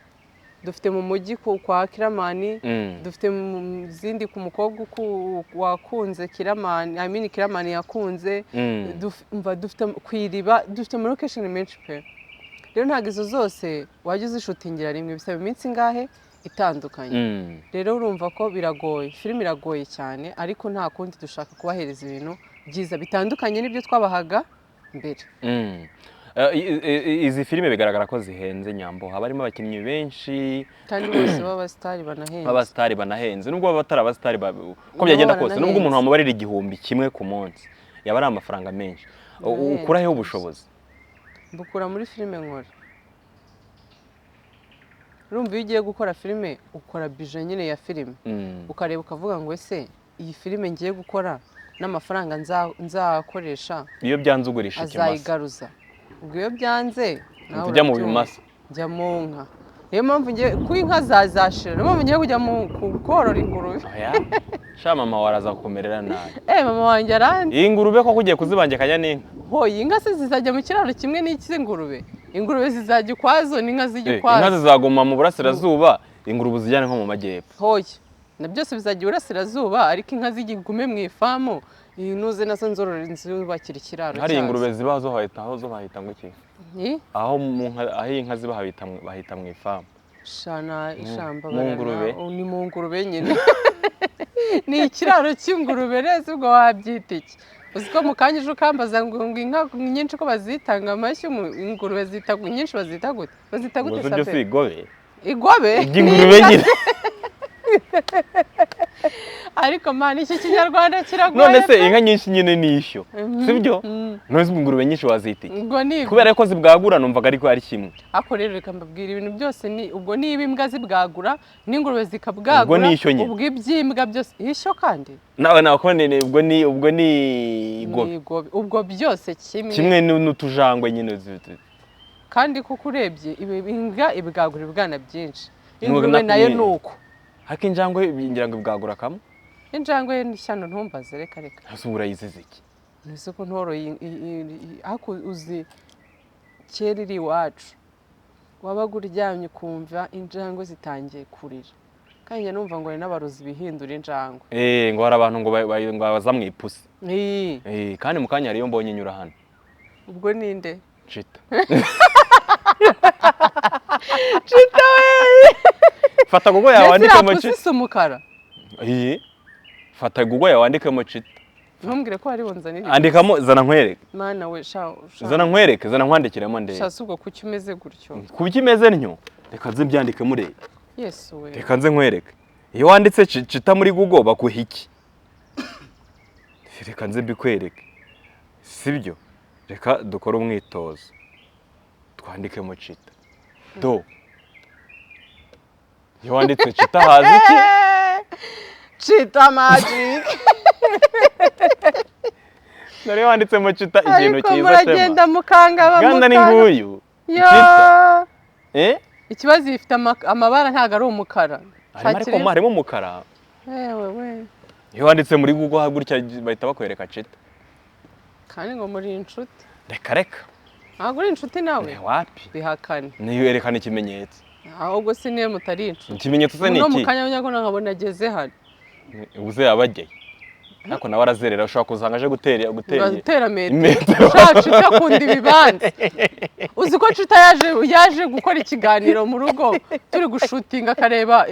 dufite mu mujyi kwa KILLAMAN, dufite mu zindi ku mukobwa wakunze KILLAMAN, KILLAMAN yakunze, dufite kwiriba, dufite ama location menshi pe. Rero ntago izo zose wajya uzishutingira rimwe bisaba iminsi ngahe itandukanye. Rero urumva ko biragoye, film iragoye cyane ariko nta kundi dushaka kubahereza ibintu byiza bitandukanye n'ibyo twabahaga mbere. Izi filime bigaragara ko zihenze Nyambo, haba harimo abakinnyi benshi kandi bose b'abasitari banahenze. Abasitari banahenze nubwo baba batari abasitari ko byagenda kose nubwo umuntu wamubarira igihumbi kimwe ku munsi yaba ari amafaranga menshi. Ukura he ubushobozi? Mbukura muri filime nkora. Urumva iyo ugiye gukora filime ukora budget nyine ya filime. Ukareba ukavuga ngo ese iyi filime ngiye gukora n'amafaranga nzakoresha iyo byanze ugurisha ikimasa azayigaruza. Ubwo iyo byanze nawe ujya mu bimasa njya mu nka. Niyo mpamvu ngiye ku inka zazashira. Niyo mpamvu ngiye kujya mu korora ingurube. Sha mama waraza kumerera nabi. Mama wanjye arandi. Iyi ngurube ko kugiye kuzibangikanya n'inka. Hoye inka se zizajya mu kiraro kimwe n'iki ingurube. Ingurube zizajya ukwazo n'inka zijya ukwazo. Inka zizaguma mu burasirazuba, ingurube zijyane nko mu majyepfo. Hoye na byose bizajya burasirazuba ariko inka zigume mu ifamu. Inuze nazo nzorora inzu bakira ikiraro. Hari ingurube ziba zo bahita ngo iki? Aho inka ziba bahita mu ifamu. Shana ishamba barana. Ni mu ngurube nyine. Ni ikiraro cy'ingurube reze ubwo wabyita iki? Uziko mukanyije ukambaza ngo inka nyinshi ko bazitanga amashyi ingurube zita nyinshi bazita gute? Bazita gute sabe? Uzo igobe. Igobe? Ingurube nyine. Ariko mani iki kinyarwanda kiragoye. None se inka nyinshi nyine nishyo. Sibyo? None ingurube nyinshi wazita iki? Kubera ko zibwagura numvaga ariko ari kimwe. Ako rero reka mbabwira ibintu byose ni ubwo niba imbwa zibwagura n'ingurube zikabwagura ubwo ibyimbwa byose ishyo kandi. Nawe nako nene ubwo ni igobe. Ubwo byose kimwe n'utujangwe nyine zifite. Kandi kuko urebye imbwa ibwagura ibwana byinshi. Ingurube nayo nuko. Haki injangwe ngira ngo ibwagura kamwe. Injangwe n'ishyano ntumbaze reka. Hasubura yizize iki? Nise ko ntoroye ako uzi keriri iwacu. Wabaga uryamye kumva injangwe zitangiye kurira. Kandi numva ngo ari n'abarozi bihindura injangwe. Ngo hari abantu ngo baza mu ipusi. Kandi mu kanya hariyo mbonye nyura hano. Ubwo ninde? Chita. Chita we. Fata Google yawe wandikemo Chita. Umukara. Fata Google yawe wandikemo Chita. Ntumbwire ko hari bonzanira. Andikamo zana nkwereke. Mana we zana nkwereke, zana nkwandikiremo ndende. Shasa ubwo kuki umeze gutyo. Kuki meze ntyo? Reka nze byandike muri. Yes we. Reka nze nkwereke. Iyo wanditse Chita muri Google baguha iki? Reka nze bikwereke. Sibyo? Reka dukora umwitozo. Twandikemo Chita. Iyo wanditse Chita hazi iki? Chita magic. Nari wanditsemo Chita ikintu cyiza cyane. Ariko muragenda mukanga bamukanga. Ganda ni nguyu. Chita. Ikibazo ifite amabara ntago ari umukara. Ariko harimo umukara. We. Iyo wanditse muri Google gutya bahita bakwereka Chita. Kandi ngo muri inshuti. Reka. Ntago uri inshuti nawe? Wapi? Bihakane. Niyo yerekana ikimenyetso. Ahubwo si niyo mutari inshuti. Ikimenyetso se ni iki? No mukanya nyagona nkabona ageze hano. Ubuze yabajye. Nako nawe arazerera ushaka kuzanga aje gutera metero. Shacu itakundi bibanze. Uzi ko Chita yaje gukora ikiganiro mu rugo turi gushutinga akareba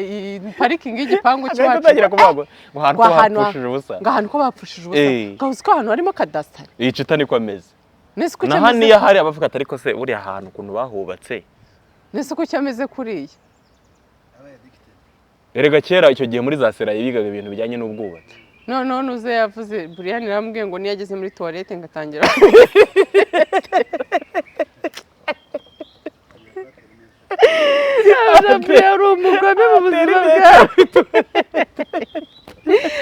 parking y'igipangu cyacu. Ndagira kuvuga ngo hantu ko bapfushije ubusa. Ngahantu ko bapfushije ubusa. Gahuzi ko hano harimo kadastari. Iyi Chita niko ameze. Nese ko cyameze. Nahani hari abavuga atari ko se uri ahantu kuntu bahubatse. Nese ko cyameze kuriye. Erega kera icyo gihe muri za sera yigaga ibintu bijyanye n'ubwubatsi. No nuze yavuze Brian yarambwiye ngo niyageze muri toilette ngatangira. Ari umugome mu buzima bwawe.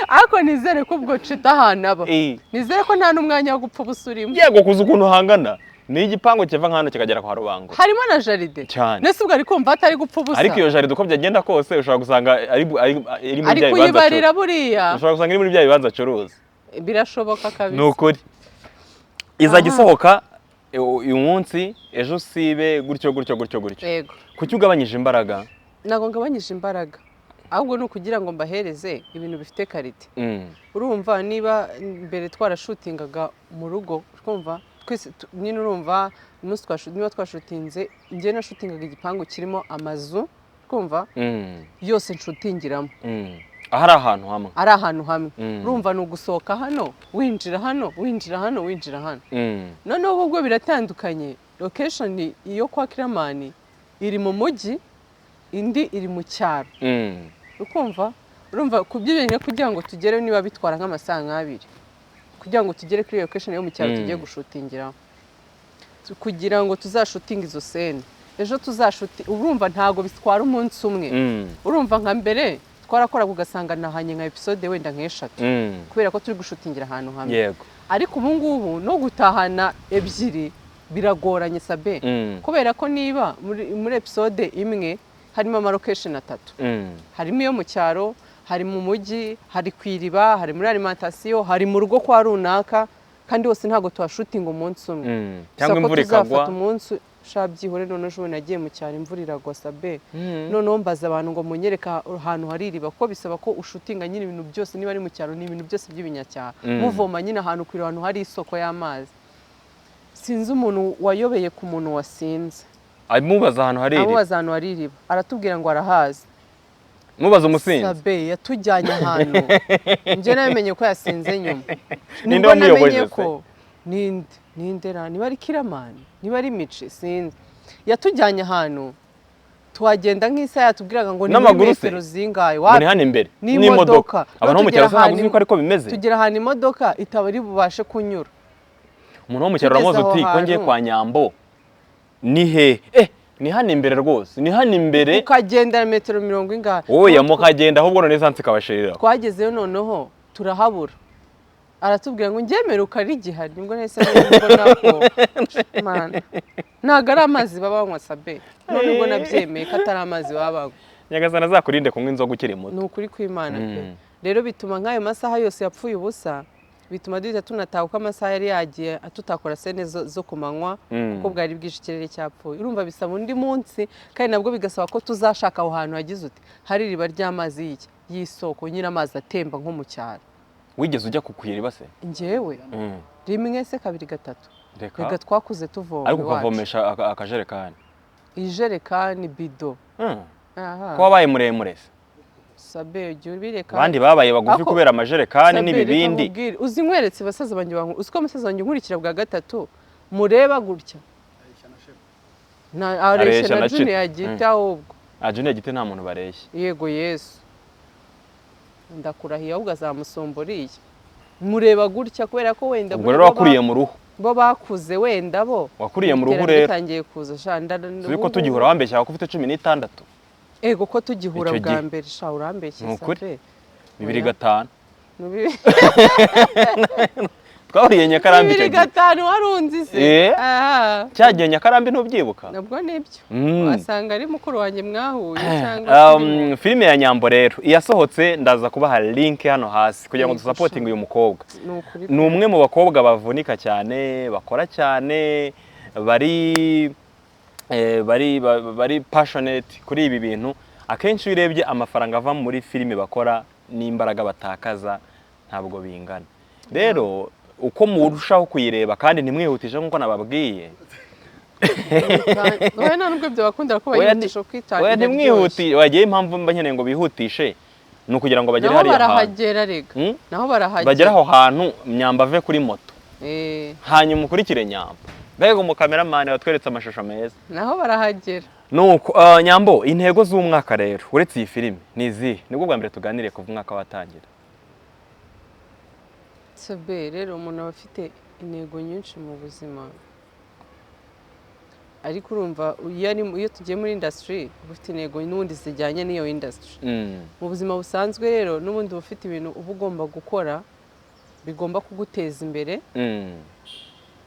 Ako nizere ko ubwo Chita hano aba. Nizere ko nta n'umwanya wo gupfa busurimo. Yego kuza ukuntu hangana. ni igipangu kiva nk'ahantu kikagera kwa Rubango harimo na jaride cyane nese ubwo ari kumva atari gupfa ubusa ariko iyo jaride uko byagenda kose ushobora gusanga iri muri bya bibanza kuyibarira buriya ushobora gusanga iri muri bya bibanza acuruza birashoboka kabisa ni ukuri izajya isohoka uyu munsi ejo sibe gutyo yego kuki ugabanyije imbaraga ntabwo ngabanyije imbaraga ahubwo ni ukugira ngo mbahereze ibintu bifite karite urumva niba mbere twarashutingaga mu rugo twumva twese nyine urumva niba twashutinze njye nashutingaga igipangu kirimo amazu twumva yose nshutingiramo aha ari ahantu hamwe urumva ni ugusohoka hano winjira hano winjira hano winjira hano noneho ubwo biratandukanye location iyo kwa Killamani iri mu mujyi indi iri mu cyaro urumva kubyibenge kugira ngo tugere niba bitwara nk'amasaha nk'abiri kugira ngo tugere kuri iyo location yo mu cyaro tugiye gushutingiraho kugira ngo tuzashutinge izo scene ejo urumva ntago bitwara umunsi umwe urumva nka mbere twarakora ugasanga nahanye nka episode wenda nk'eshatu kubera ko turi gushutingira ahantu hamwe yego ariko ubu ngubu no gutahana ebyiri biragoranye sabe kubera ko niba muri episode imwe harimo ama location 3 harimo iyo mu cyaro hari mu mujyi hari kwiriba hari muri alimentation hari mu rugo kwa runaka kandi hose ntago twashutinga umunsi umwe cyangwa imvura ikagwa umunsi shabyihore none ejo nagiye mu cyaro imvura iragwa sabe noneho mbaza abantu ngo munyereka ahantu hari iriba ko bisaba ko ushutinga nyine ibintu byose niba ari mu cyaro ni ibintu byose by'ibinyacyaro muvoma nyine ahantu kwira ahantu hari isoko y'amazi sinzi umuntu wayobeye ku muntu wasinze mubaza ahantu hari iriba aratubwira ngo arahazi mubaza umusinzi sabe yatujyanye ahantu njye namenye ko yasinze nyuma ninde wamuyoboje ko nindera niba ari Killamani niba ari Mici sinzi yatujyanye ahantu twagenda nk'isaha yatubwiraga ngo ni metero zingaye ni hano imbere n'imodoka abantu bo mu cyaro ntabwo uko ariko bimeze tugera ahantu imodoka itaba iri bubashe kunyura umuntu wo mu cyaro aramuzi uti ko ngiye kwa Nyambo ni he ni hano imbere rwose ni hano imbere ukagenda metero 40 ingahe oya mukagenda ahubwo none sanse kabashirira twagezeyo noneho turahabura aratubwira ngo ngemere ukari gihari nibwo nese mbona ko mana ntago ari amazi babanywa sabe none ubwo nabyemeye ko atari amazi babanywa nyagasana zakurinde kunywa inzoga ukiri muto ni ukuri kw'Imana pe rero bituma nk'ayo masaha yose yapfuye ubusa bituma duhita tunataha uko amasaha yari yagiye tutakora sene zo kumanywa kuko bwari bwije ikirere cyapfuye urumva bisaba undi munsi kandi nabwo bigasaba ko tuzashaka aho hantu hagize uti hari iriba ry'amazi y'isoko nyine amazi atemba nko mu cyaro wigeze ujya kukuyiriba se njyewe rimwe se kabiri gatatu reka twakuze tuvoma ariko ukavomesha akajerekani ijerekani bido ko wabaye muremure se sabe ujye ubireka abandi babaye bagufi kubera amajerekani n'ibibindi uzi nkweretse basaza banjye uzi ko umusaza wanjye nkurikira bwa gatatu mureba gutya areshya na Junior Giti ahubwo Junior Giti nta muntu bareshya yego Yesu ndakurahiye ahubwo azamusomboriye mureba gutya kubera ko wenda ubwo rero wakuriye mu ruhu bo bakuze wenda bo wakuriye mu ruhu rero bitangiye kuza shanda ko tugihura wambeshya ko ufite 16 ego ko tugihura bwa mbere sha urambeshye sabe 2005 twahuriye Nyakarambi icyo gihe 2005 warunzi se cyagiye Nyakarambi ntubyibuka nabwo nibyo wasanga ari mukuru wanjye mwahuye cyangwa filime ya Nyambo rero iyasohotse ndaza kubaha link hano hasi kugira ngo dusapotinge uyu mukobwa ni umwe mu bakobwa bavunika cyane bakora cyane bari passionate kuri ibi bintu akenshi urebye amafaranga ava muri filime bakora n'imbaraga batakaza ntabwo bingana rero uko murushaho kuyireba kandi ntimwihutishe nkuko nababwiye oya nubwo byo bakundira ko bayihutisha kwitanga oya ntimwihuti wagiye impamvu mba nkeneye ngo bihutishe ni ukugira ngo bagere hariya barahagera rega naho barahagera bagera aho hantu Nyamba ave kuri moto hanyuma ukurikire Nyamba mbega umukameramani watweretse amashusho meza naho barahagera nuko Nyambo intego z'umwaka rero uretse iyi filime ni izihe nibwo bwa mbere tuganiriye kuva umwaka watangira sabe rero umuntu aba afite intego nyinshi mu buzima ariko urumva iyo tugiye muri industry ufite intego n'ubundi zijyanye n'iyo industry mu buzima busanzwe rero n'ubundi ufite ibintu uba ugomba gukora bigomba kuguteza imbere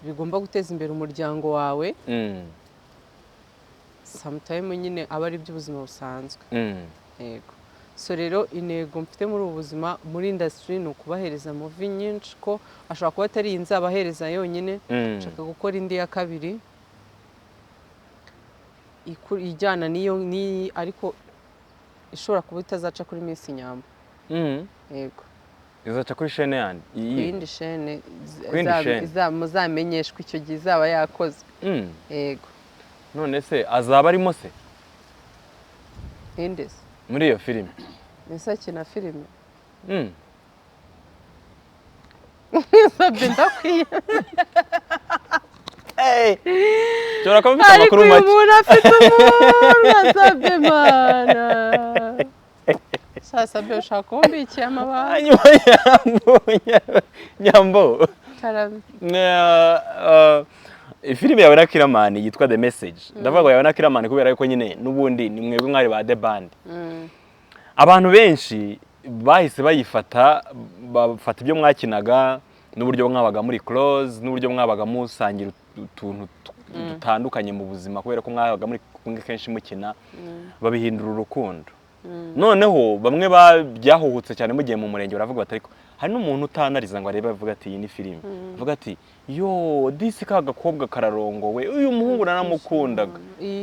bigomba guteza imbere umuryango wawe sometime nyine aba ari iby'ubuzima busanzwe yego so rero intego mfite muri ubu buzima muri industry ni ukubahereza movie nyinshi ko ashobora kuba atari iyi nzabahereza yonyine nshaka gukora indi ya kabiri ijyana niyo ariko ishobora kuba itazaca kuri Miss Nyambo yego izaca kuri chaîne yandi iyindi chaîne muzamenyeshwa icyo gihe izaba yakoze yego none se azaba arimo se indese muri iyo filime ese akina filime sabye ndakwiye Cyora ko mfite amakuru make ariko umuntu afite umuntu asabye mana sasa byo ushaka kumbikiye amabanga Nyambo karame filime yawe na KILLAMAN yitwa The Message ndavuga yawe na KILLAMAN kubera yuko nyine nubundi ni mwebwe mwari ba The Band abantu benshi bahise bayifata bafata ibyo mwakinaga n'uburyo mwabaga muri close n'uburyo mwabaga musangira utuntu dutandukanye mu buzima kubera ko mwabaga muri kumwe kenshi mukina babihindura urukundo noneho bamwe byahuhutse cyane mugiye mu murenge baravuga bati ariko hari n'umuntu utanariza ngo arebe avuga ati iyi ni filime avuga ati yo disi ka gakobwa kararongowe uyu muhungu naramukundaga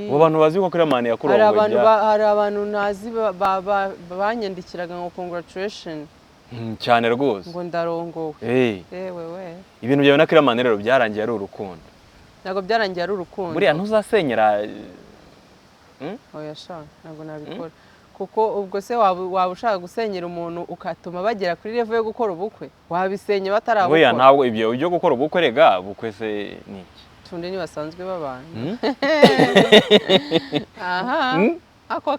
abo bantu bazi ko KILLAMAN yakurongoye hari abantu nazi banyandikiraga ngo congratulation cyane rwose ngo ndarongowe we ibintu byawe na KILLAMAN rero byarangiye ari urukundo ntabwo byarangiye ari urukundo buriya ntuzasenyera oya sha ntabwo nabikora kuko ubwo se waba ushaka gusenyera umuntu ukatuma bagera kuri level yo gukora ubukwe wabisenye batarabukora oya ntabwo ibyo byo gukora ubukwe rega bukwe se niki tunde ni basanzwe babana aha ako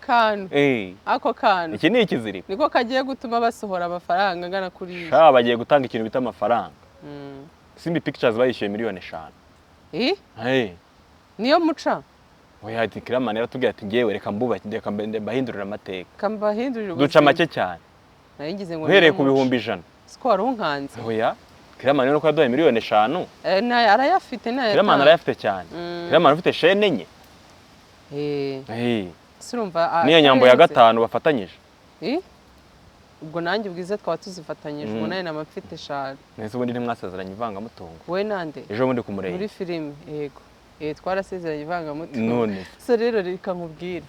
kantu iki ni ikiziriko niko kagiye gutuma basohora amafaranga angana kuri bagiye gutanga ikintu bita amafaranga Isimbi Pictures bayishyuye miliyoni 5 niyo muca oya ati KILLAMAN yaratubwiye ati ngewe reka mbahindurira amateka kambahindurira duca make cyane nayigize ngo uhereye ku bihumbi 100 siko warunkanze oya KILLAMAN nuko yaduhaye miliyoni 5 arayafite KILLAMAN arayafite cyane KILLAMAN afite chaîne enye surumva niyo Nyambo ya 5 bafatanyije ubwo nanjye ubwiza twaba tuzifatanyije ubwo nayo namafite 5 nese ubundi ntimwasezeranye ivangamutungo we nande ejo bundi kumurenge muri filime yego twarasezeranye ivangamutungo none so rero reka nkubwire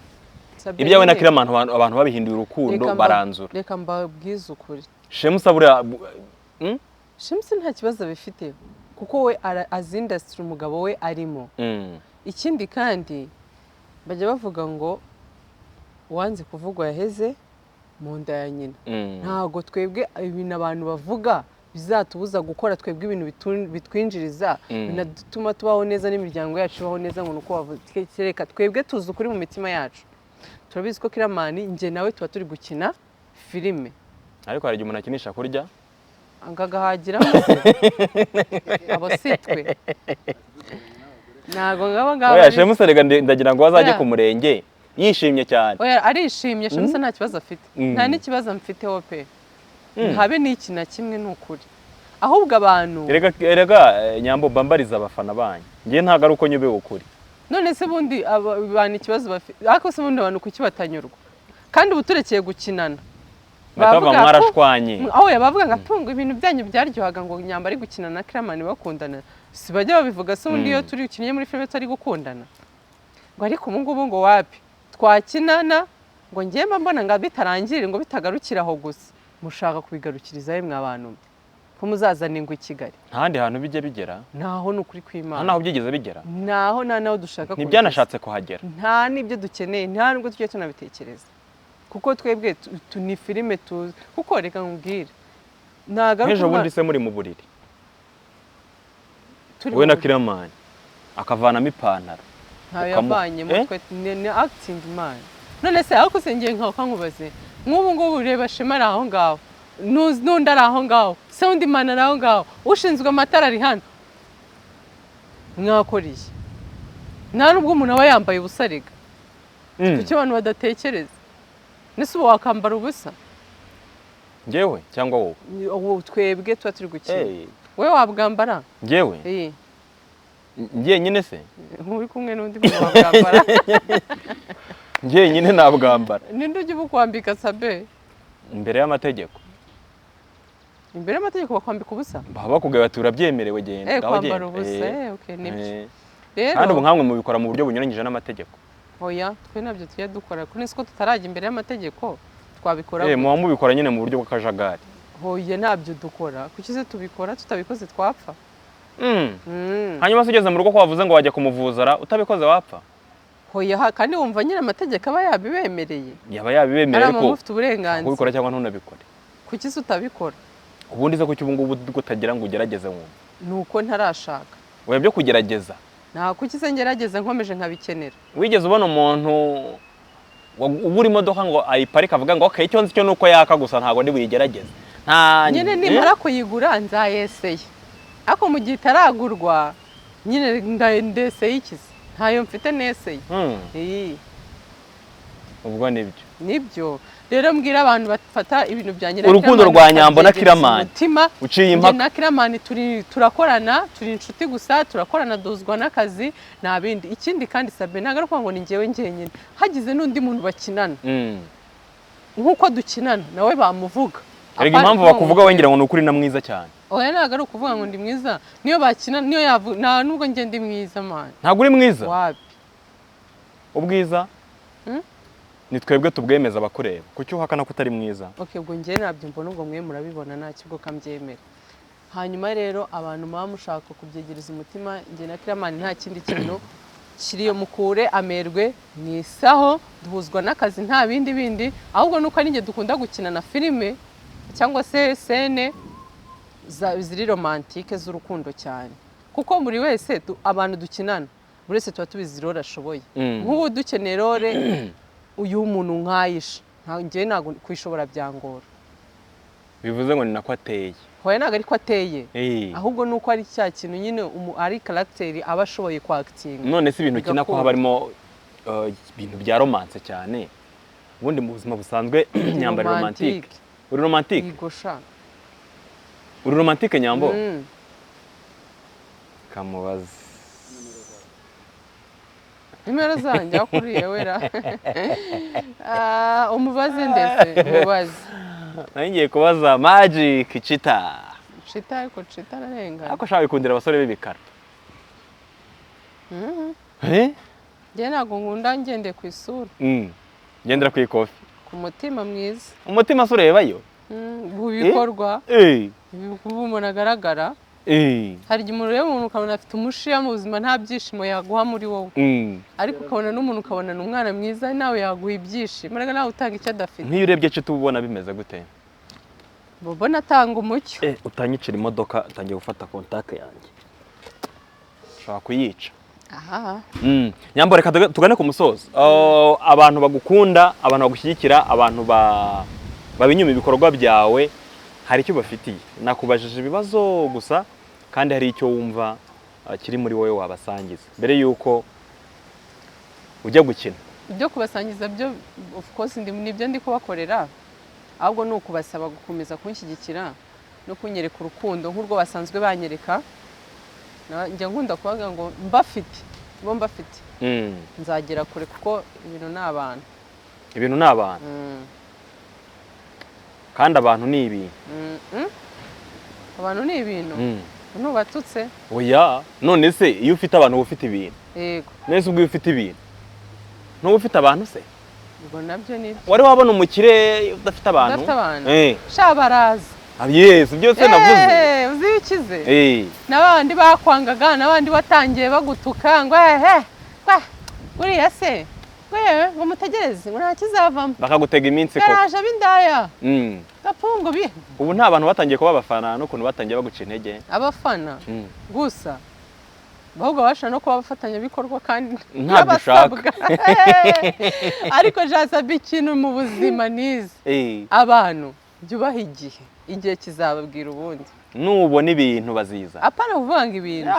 ibyawe na KILLAMAN abantu babihinduye urukundo baranzura reka mbabwize ukuri Shemusa buriya Shemusa nta kibazo bifite kuko we azi industry umugabo we arimo ikindi kandi bajya bavuga ngo wanze kuvugwa yaheze mu nda ya nyina ntago twebwe ibintu abantu bavuga bizatubuza gukora twebwe ibintu bitwinjiriza binatuma tubaho neza n'imiryango yacu baho neza ngo nuko wavuga twebwe tuzi ukuri mu mitima yacu turabizi ko KILLAMAN nje nawe tuba turi gukina filime ariko hari umuntu akinisha kurya angagahagira abo sitwe nago ngaba oya Shemusa rega ndagira ngo bazajye ku murenge yishimye cyane oya arishimye Shemusa nta kibazo afite nta n'ikibazo mfite wo pe habe n'iki na kimwe n'ukuri ahubwo abantu erega Nyambo bambariza abafana banyu ngiye ntago ari uko nyube ukuri none se bundi abantu ikibazo bafite ariko se bundi abantu kuki batanyurwa kandi ubu turekeye gukinana bavuga mwarashwanye bavuga ngo atunga ibintu byanyu byaryohaga ngo Nyambo ari gukina na KILLAMAN bakundana si bajya babivuga se ubundi iyo turi ukinnye muri filime tari gukundana ngo ariko ubu ngubu ngo wapi twakinana ngo ngiye mbona ngo bitarangire ngo bitagarukira aho gusa mushaka kubigarukiriza yemwe abantu ko muzazana ingwe i Kigali ntahandi hantu bijye bigera naho n'ukuri kw'Imana naho byigeze bigera naho dushaka kubigera ntibyanashatse kuhagera nta n'ibyo dukeneye nta nubwo tujye tunabitekereza kuko twebwe ni filime tuzi kuko reka nkubwire nk'ejo bundi se muri mu buriri we na KILLAMAN akavanamo ipantaro ntayo yavanyemo twe ni acting man none se aho kusengeye nkaho kankubaze nk'ubu ngubu ureba Shema ari aho ngaho n'undi ari aho ngaho se undi mana ari aho ngaho ushinzwe amatara ari hano mwakoriye nta nubwo umuntu aba yambaye ubusa rega kuki abantu badatekereza nese ubu wakambara ubusa ngewe cyangwa wowe twebwe tuba turi gukina we wabwambara ngewe njyenyine se uri kumwe n'undi muntu wabwambara njyenyine nabwambara ninde ujya ubukwambika Sabe imbere y'amategeko imbere y'amategeko bakwambika ubusa baba bakubwira bati urabyemerewe genda kwambara ubusa okay nibyo rero kandi ubu nkamwe mubikora mu buryo bunyuranyije n'amategeko oya twe nabyo tujya dukora kuri siko tutarajya imbere y'amategeko twabikora muba mubikora nyine mu buryo bw'akajagari oya nabyo dukora kuki se tubikora tutabikoze twapfa hanyuma se ugeze mu rugo ko wavuze ngo wajya kumuvuzara utabikoze wapfa oya kandi wumva nyine amategeko aba yabibemereye yaba yabibemereye ariko ufite uburenganzira kubikora cyangwa ntunabikore kuki se utabikora ubundi se kuki ubu ngubu gutagira ngo ugerageze wumva nuko ntarashaka oya byo kugerageza nta kuki se ngerageza nkomeje nkabikenera wigeze ubona umuntu ubura imodoka ngo ayiparike avuga ngo okay icyo nzi cyo nuko yaka gusa ntago ndi buyigerageze nta nyine nimara kuyigura nzayeseye ariko mu gihe itaragurwa nyine ndeseye ikizi ntayo mfite neseye ubwo nibyo rero mbwira abantu bafata ibintu bya nyina urukundo rwa Nyambo na KILLAMAN uciye impaka na KILLAMAN turakorana turi inshuti gusa turakorana dozwa n'akazi nta bindi ikindi kandi Sabe nagaruka ngo ni njyewe njyenyine hagize n'undi muntu bakinana nkuko dukinana nawe bamuvuga ariko impamvu bakuvuga wengira ngo nukuri na mwiza cyane oya nagaruka kuvuga ngo ndi mwiza niyo bakina niyo yavuga nta nubwo nge ndi mwiza man ntabwo uri mwiza wapi ubwiza ni twebwe tubwemeza abakureba kuki uhakana ko utari mwiza okay ubwo nge nabyo mbona ubwo mwe murabibona nta kibwo kambyemera hanyuma rero abantu muba mushaka kubyegereza umutima nge na KILLAMAN nta kindi kintu kiriyo mukure amerwe nisaho duhuzwa n'akazi nta bindi ahubwo nuko ari nge dukunda gukina na filime cyangwa se scene ziri romantike z'urukundo cyane kuko buri wese abantu dukinana buri wese tuba tubizi role ashoboye nk'ubu dukeneye role uyu muntu nkayisha ngiye ntabwo kwishobora byangora bivuze ngo ni nako ateye hoya ntabwo ariko ateye ahubwo nuko ari cya kintu nyine ari karagiteri aba ashoboye kwakitinga none se ibintu ukina ko haba harimo ibintu bya romance cyane ubundi mu buzima busanzwe Nyambo romantike uri romantike igosha uri romantike Nyambo kamubaza nimero zanjye akuriye wera umubaze ndetse umubaze ngiye kubaza Magic Chita ariko Chita ararenga ako shaka bikundira abasore b'ibikara njye ntabwo nkunda ngende ku isura ngendera ku ikofi ku mutima mwiza umutima se urebayo mu bikorwa ubu umuntu agaragara hari igihe umuntu ureba umuntu ukabona afite umushiya mu buzima nta byishimo yaguha muri wowe ariko ukabona n'umuntu ukabona ni umwana mwiza nawe yaguha ibyishimo rero nawe utanga icyo adafite nk'iyo urebye cyo tubona bimeze gute ubona atanga umucyo utanyicira imodoka utangiye gufata kontake yanjye ushobora kuyica Nyambo reka tugane ku musozo abantu bagukunda abantu bagushyigikira abantu babinyuma ibikorwa byawe hari icyo bafitiye nakubajije ibibazo gusa kandi hari icyo wumva kiri muri wowe wabasangiza mbere yuko ujya gukina ibyo kubasangiza byo of course nibyo ndi kubakorera ahubwo ni ukubasaba gukomeza kunshyigikira no kunyereka urukundo nk'urwo basanzwe banyereka njya nkunda kuvuga ngo mbafite nzagera kure kuko ibintu ni abantu kandi abantu ni ibintu abantu ni ibintu nubatutse oya none se iyo ufite abantu ufite ibintu yego nese ubwo ufite ibintu n'ubu ufite abantu se ubwo nabyo ni wari wabona umukire udafite abantu shabaraza yes byose navuze uzikize nabandi bakwangaga nabandi watangiye bagutuka ngo buriya se ngo mutegereze ngo nta kizavamo bakagutega iminsi koko garaje b'indaya gapungu bi ubu nta bantu batangiye kuba abafana no kuntu batangiye baguca intege abafana gusa bahubwo bashaka no kuba abafatanyabikorwa kandi ntabishaka ariko jasaba ikintu mu buzima nize abantu byubaha igihe kizababwira ubundi nubona ibintu baziza apana kuvanga ibintu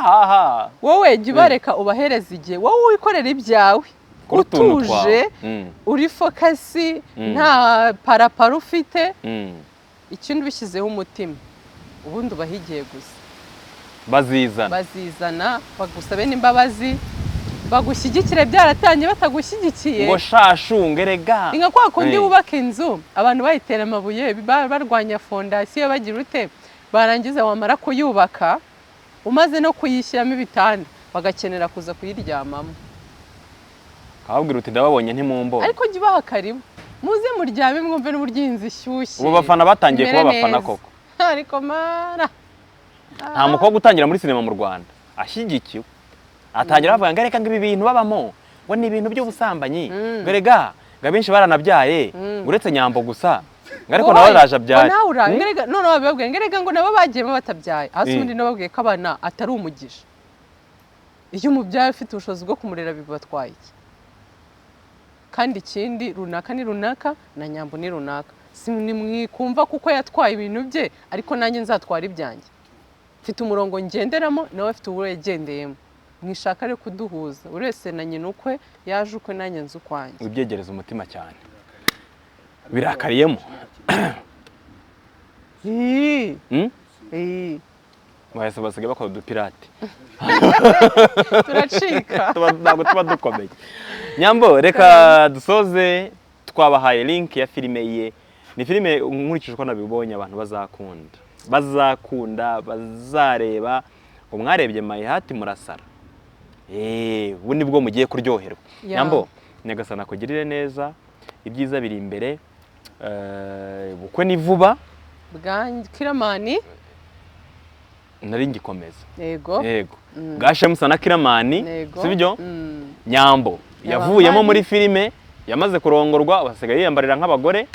wowe jya ubareka ubahereza igihe wowe wikorera ibyawe utuje uri fokasi nta parapara ufite ikindi ubishyizeho umutima ubundi ubaha igihe gusa bazizana bagusabe n'imbabazi bagushyigikire byaratangiye batagushyigikiye ngo shashunge rega inga kwa kundi wubaka inzu abantu bayitera amabuye barwanya fondasiyo bagira ute barangiza wamara kuyubaka umaze no kuyishyiramo ibitanda bagakenera kuza kuyiryamamo kababwira uti ndababonye ntimumbone ariko jya ubaha karibu muze muryame mwumve n'uburyo inzu ishyushye ubu bafana batangiye kuba bafana koko ariko mara nta mukobwa utangira muri sinema mu Rwanda ashyigikiwe atangira bavuga ngo reka ngo ibi bintu babamo ngo ni ibintu by'ubusambanyi ngo rega ngo abenshi baranabyaye uretse Nyambo gusa ngo ariko nawe araje abyaye none bababwiye ngo rega ngo nabo bagiyemo batabyaye hasi ubundi nababwiye ko abana atari umugisha iyo umubyaye ufite ubushobozi bwo kumurera bibatwaye iki kandi ikindi runaka ni runaka na Nyambo ni runaka simwumva kuko yatwaye ibintu bye ariko nanjye nzatwara ibyanjye mfite umurongo ngenderamo nawe afite uwo yagendeyemo mwishaka rero kuduhuza urese na nyina ukwe yaje ukwe nanjye nzi ukwanjye ubyegereza umutima cyane birakariyemo mwese basigaye bakora udupirate turacika ntabwo tuba dukomeye Nyambo reka dusoze twabahaye link ya filime ye ni filime nkurikije uko nabibonye abantu bazakunda bazareba ngo mwarebye mayihati murasara ubu nibwo mugiye kuryoherwa Nyambo Nyagasana kugirire neza ibyiza biri imbere bukwe ni vuba bwanjye KILLAMAN nari ngikomeza yego Gashemusa na KILLAMAN sibyo Nyambo yavuyemo muri filime yamaze kurongorwa basigaye yiyambarira nk'abagore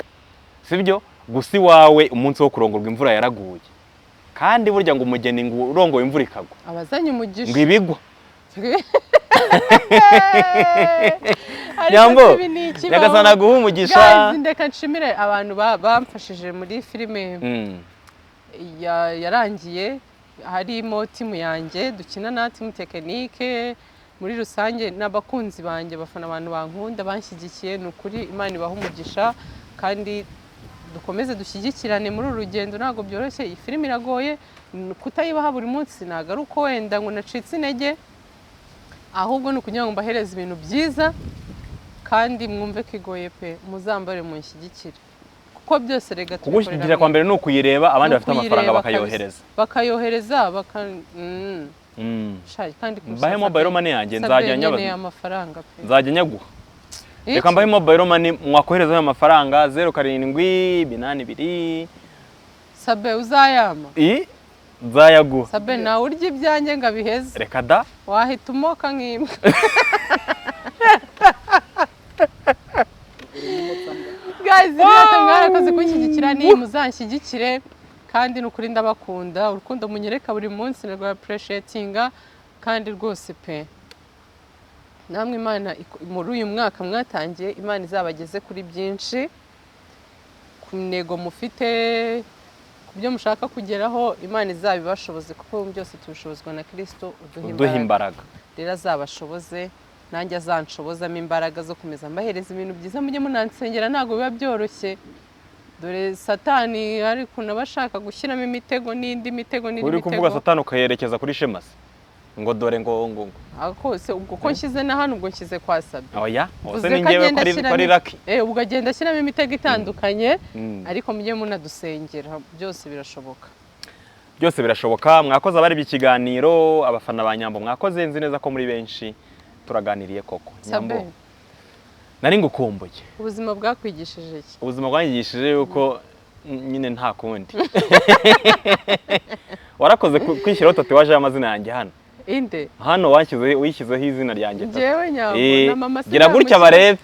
sibyo gusi wawe umunsi wo kurongorwa imvura yaraguye kandi burya ngo umugeni ngo urongoye imvura ikagwa abazanye umugisha ngo ibigwa Nyambo Nyagasana guha umugisha ndeka nshimire abantu bamfashije muri filime yarangiye harimo timu yanjye dukina na timu tekinike muri rusange n'abakunzi banjye bafana abantu bankunda banshyigikiye ni ukuri Imana ibaha umugisha kandi dukomeze dushyigikirane muri uru rugendo ntabwo byoroshye iyi filime iragoye kutayibaha buri munsi ntabwo ari uko wenda ngo nacitse intege ahubwo ni ukugira ngo mbahereze ibintu byiza kandi mwumve ko igoye pe muzambare munshyigikire kuko byose rega kugushyigikira kwa mbere ni ukuyireba abandi bafite amafaranga bakayohereza kandi mbahe mobile money yanjye nzajya nyaguha reka mbahe mobile money mwakoherezaho amafaranga 0782 Sabe uzayama nzayaguha Sabe nawe urya ibyanjye ngo abiheze reka da wahita umoka nk'imbwa guys rero mwarakoze kunshyigikira ni muzanshyigikire kandi nukuri ndabakunda urukundo munyereka buri munsi narwo appreciatinga kandi rwose pe namwe Imana muri uyu mwaka mwatangiye Imana izabageze kuri byinshi ku ntego mufite ku byo mushaka kugeraho Imana izabibashoboze kuko byose tubishobozwa na Kristo uduha imbaraga rero azabashoboze nanjye azanshobozamo imbaraga zo kumeza mbahereza ibintu byiza mujye munansengera ntabwo biba byoroshye dore satani ariko nabashaka gushyiramo imitego n'indi mitego uri kuvuga satani ukayerekeza kuri Shemasi ngo dore ngo akose ubwo ko nshyize na hano ubwo nshyize kwa Sabe oya ose ni ngewe ko ari Lucky ubwo agenda ashyiramo imitego itandukanye ariko mujye munadusengera byose birashoboka mwakoze abari bikiganiro abafana ba Nyambo mwakoze nzi neza ko muri benshi turaganiriye koko Nyambo nari ngukumbuye ubuzima bwakwigishije iki ubuzima bwanyigishije yuko nyine nta kundi warakoze kwishyiraho tatuwaje y'amazina yanjye hano inde hano wishyizeho izina ryanjye njyewe Nyambo na mama gira gutya barebe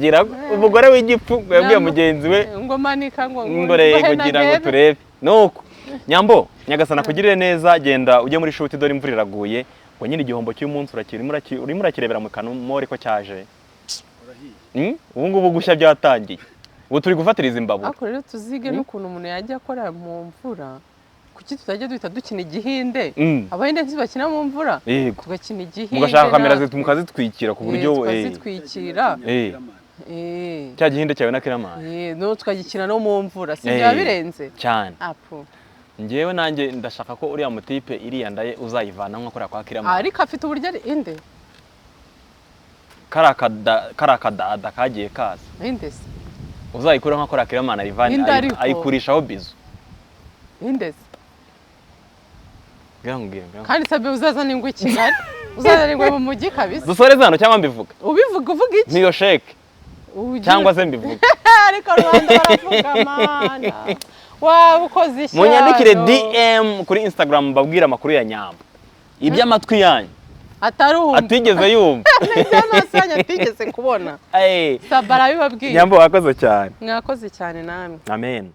gira umugore w'igipfu yabwiye mugenzi we ngo manika ngo rego gira ngo turebe nuko Nyambo Nyagasana kugirire neza genda ujye muri shoot dore imvura iraguye ngo nyine igihombo cy'umunsi urimo urakirebera mu kanumore ko cyaje ubu ngubu gushya byatangiye ubu turi gufatiriza imbabu ariko rero tuzige n'ukuntu umuntu yajya akora mu mvura kuki tutajya duhita dukina igihinde abahinde ntibakina mu mvura tugakina igihinde mugashaka kamera mukazitwikira ku buryo tukazitwikira cya gihinde cyawe na KILLAMAN no tukagikina no mu mvura si byaba birenze cyane Ngewe nanjye ndashaka ko uriya mutipe iriya ndaye uzayivana nk'akora kwa KILLAMAN. ariko afite uburyo ari inde karakadada kagiye kaza inde se uzayikura nk'akora KILLAMAN ayikurishaho bizu inde se ngambwira kandi sabe uzazana ingwe Kigali uzazana ingwe mu mujyi kabisa dusoreze hano cyangwa mbivuga uvuga iki niyo sheke cyangwa se mbivuga ariko Rwanda baravuga mana wow ukoze ishyano munyandikire DM kuri Instagram mbabwira amakuru ya Nyambo iby'amatwi yanyu atarumva atigeze yumva n'amaso yanyu atigeze kubona sabara bibabwiye Nyambo wakoze cyane mwakoze cyane namwe amen.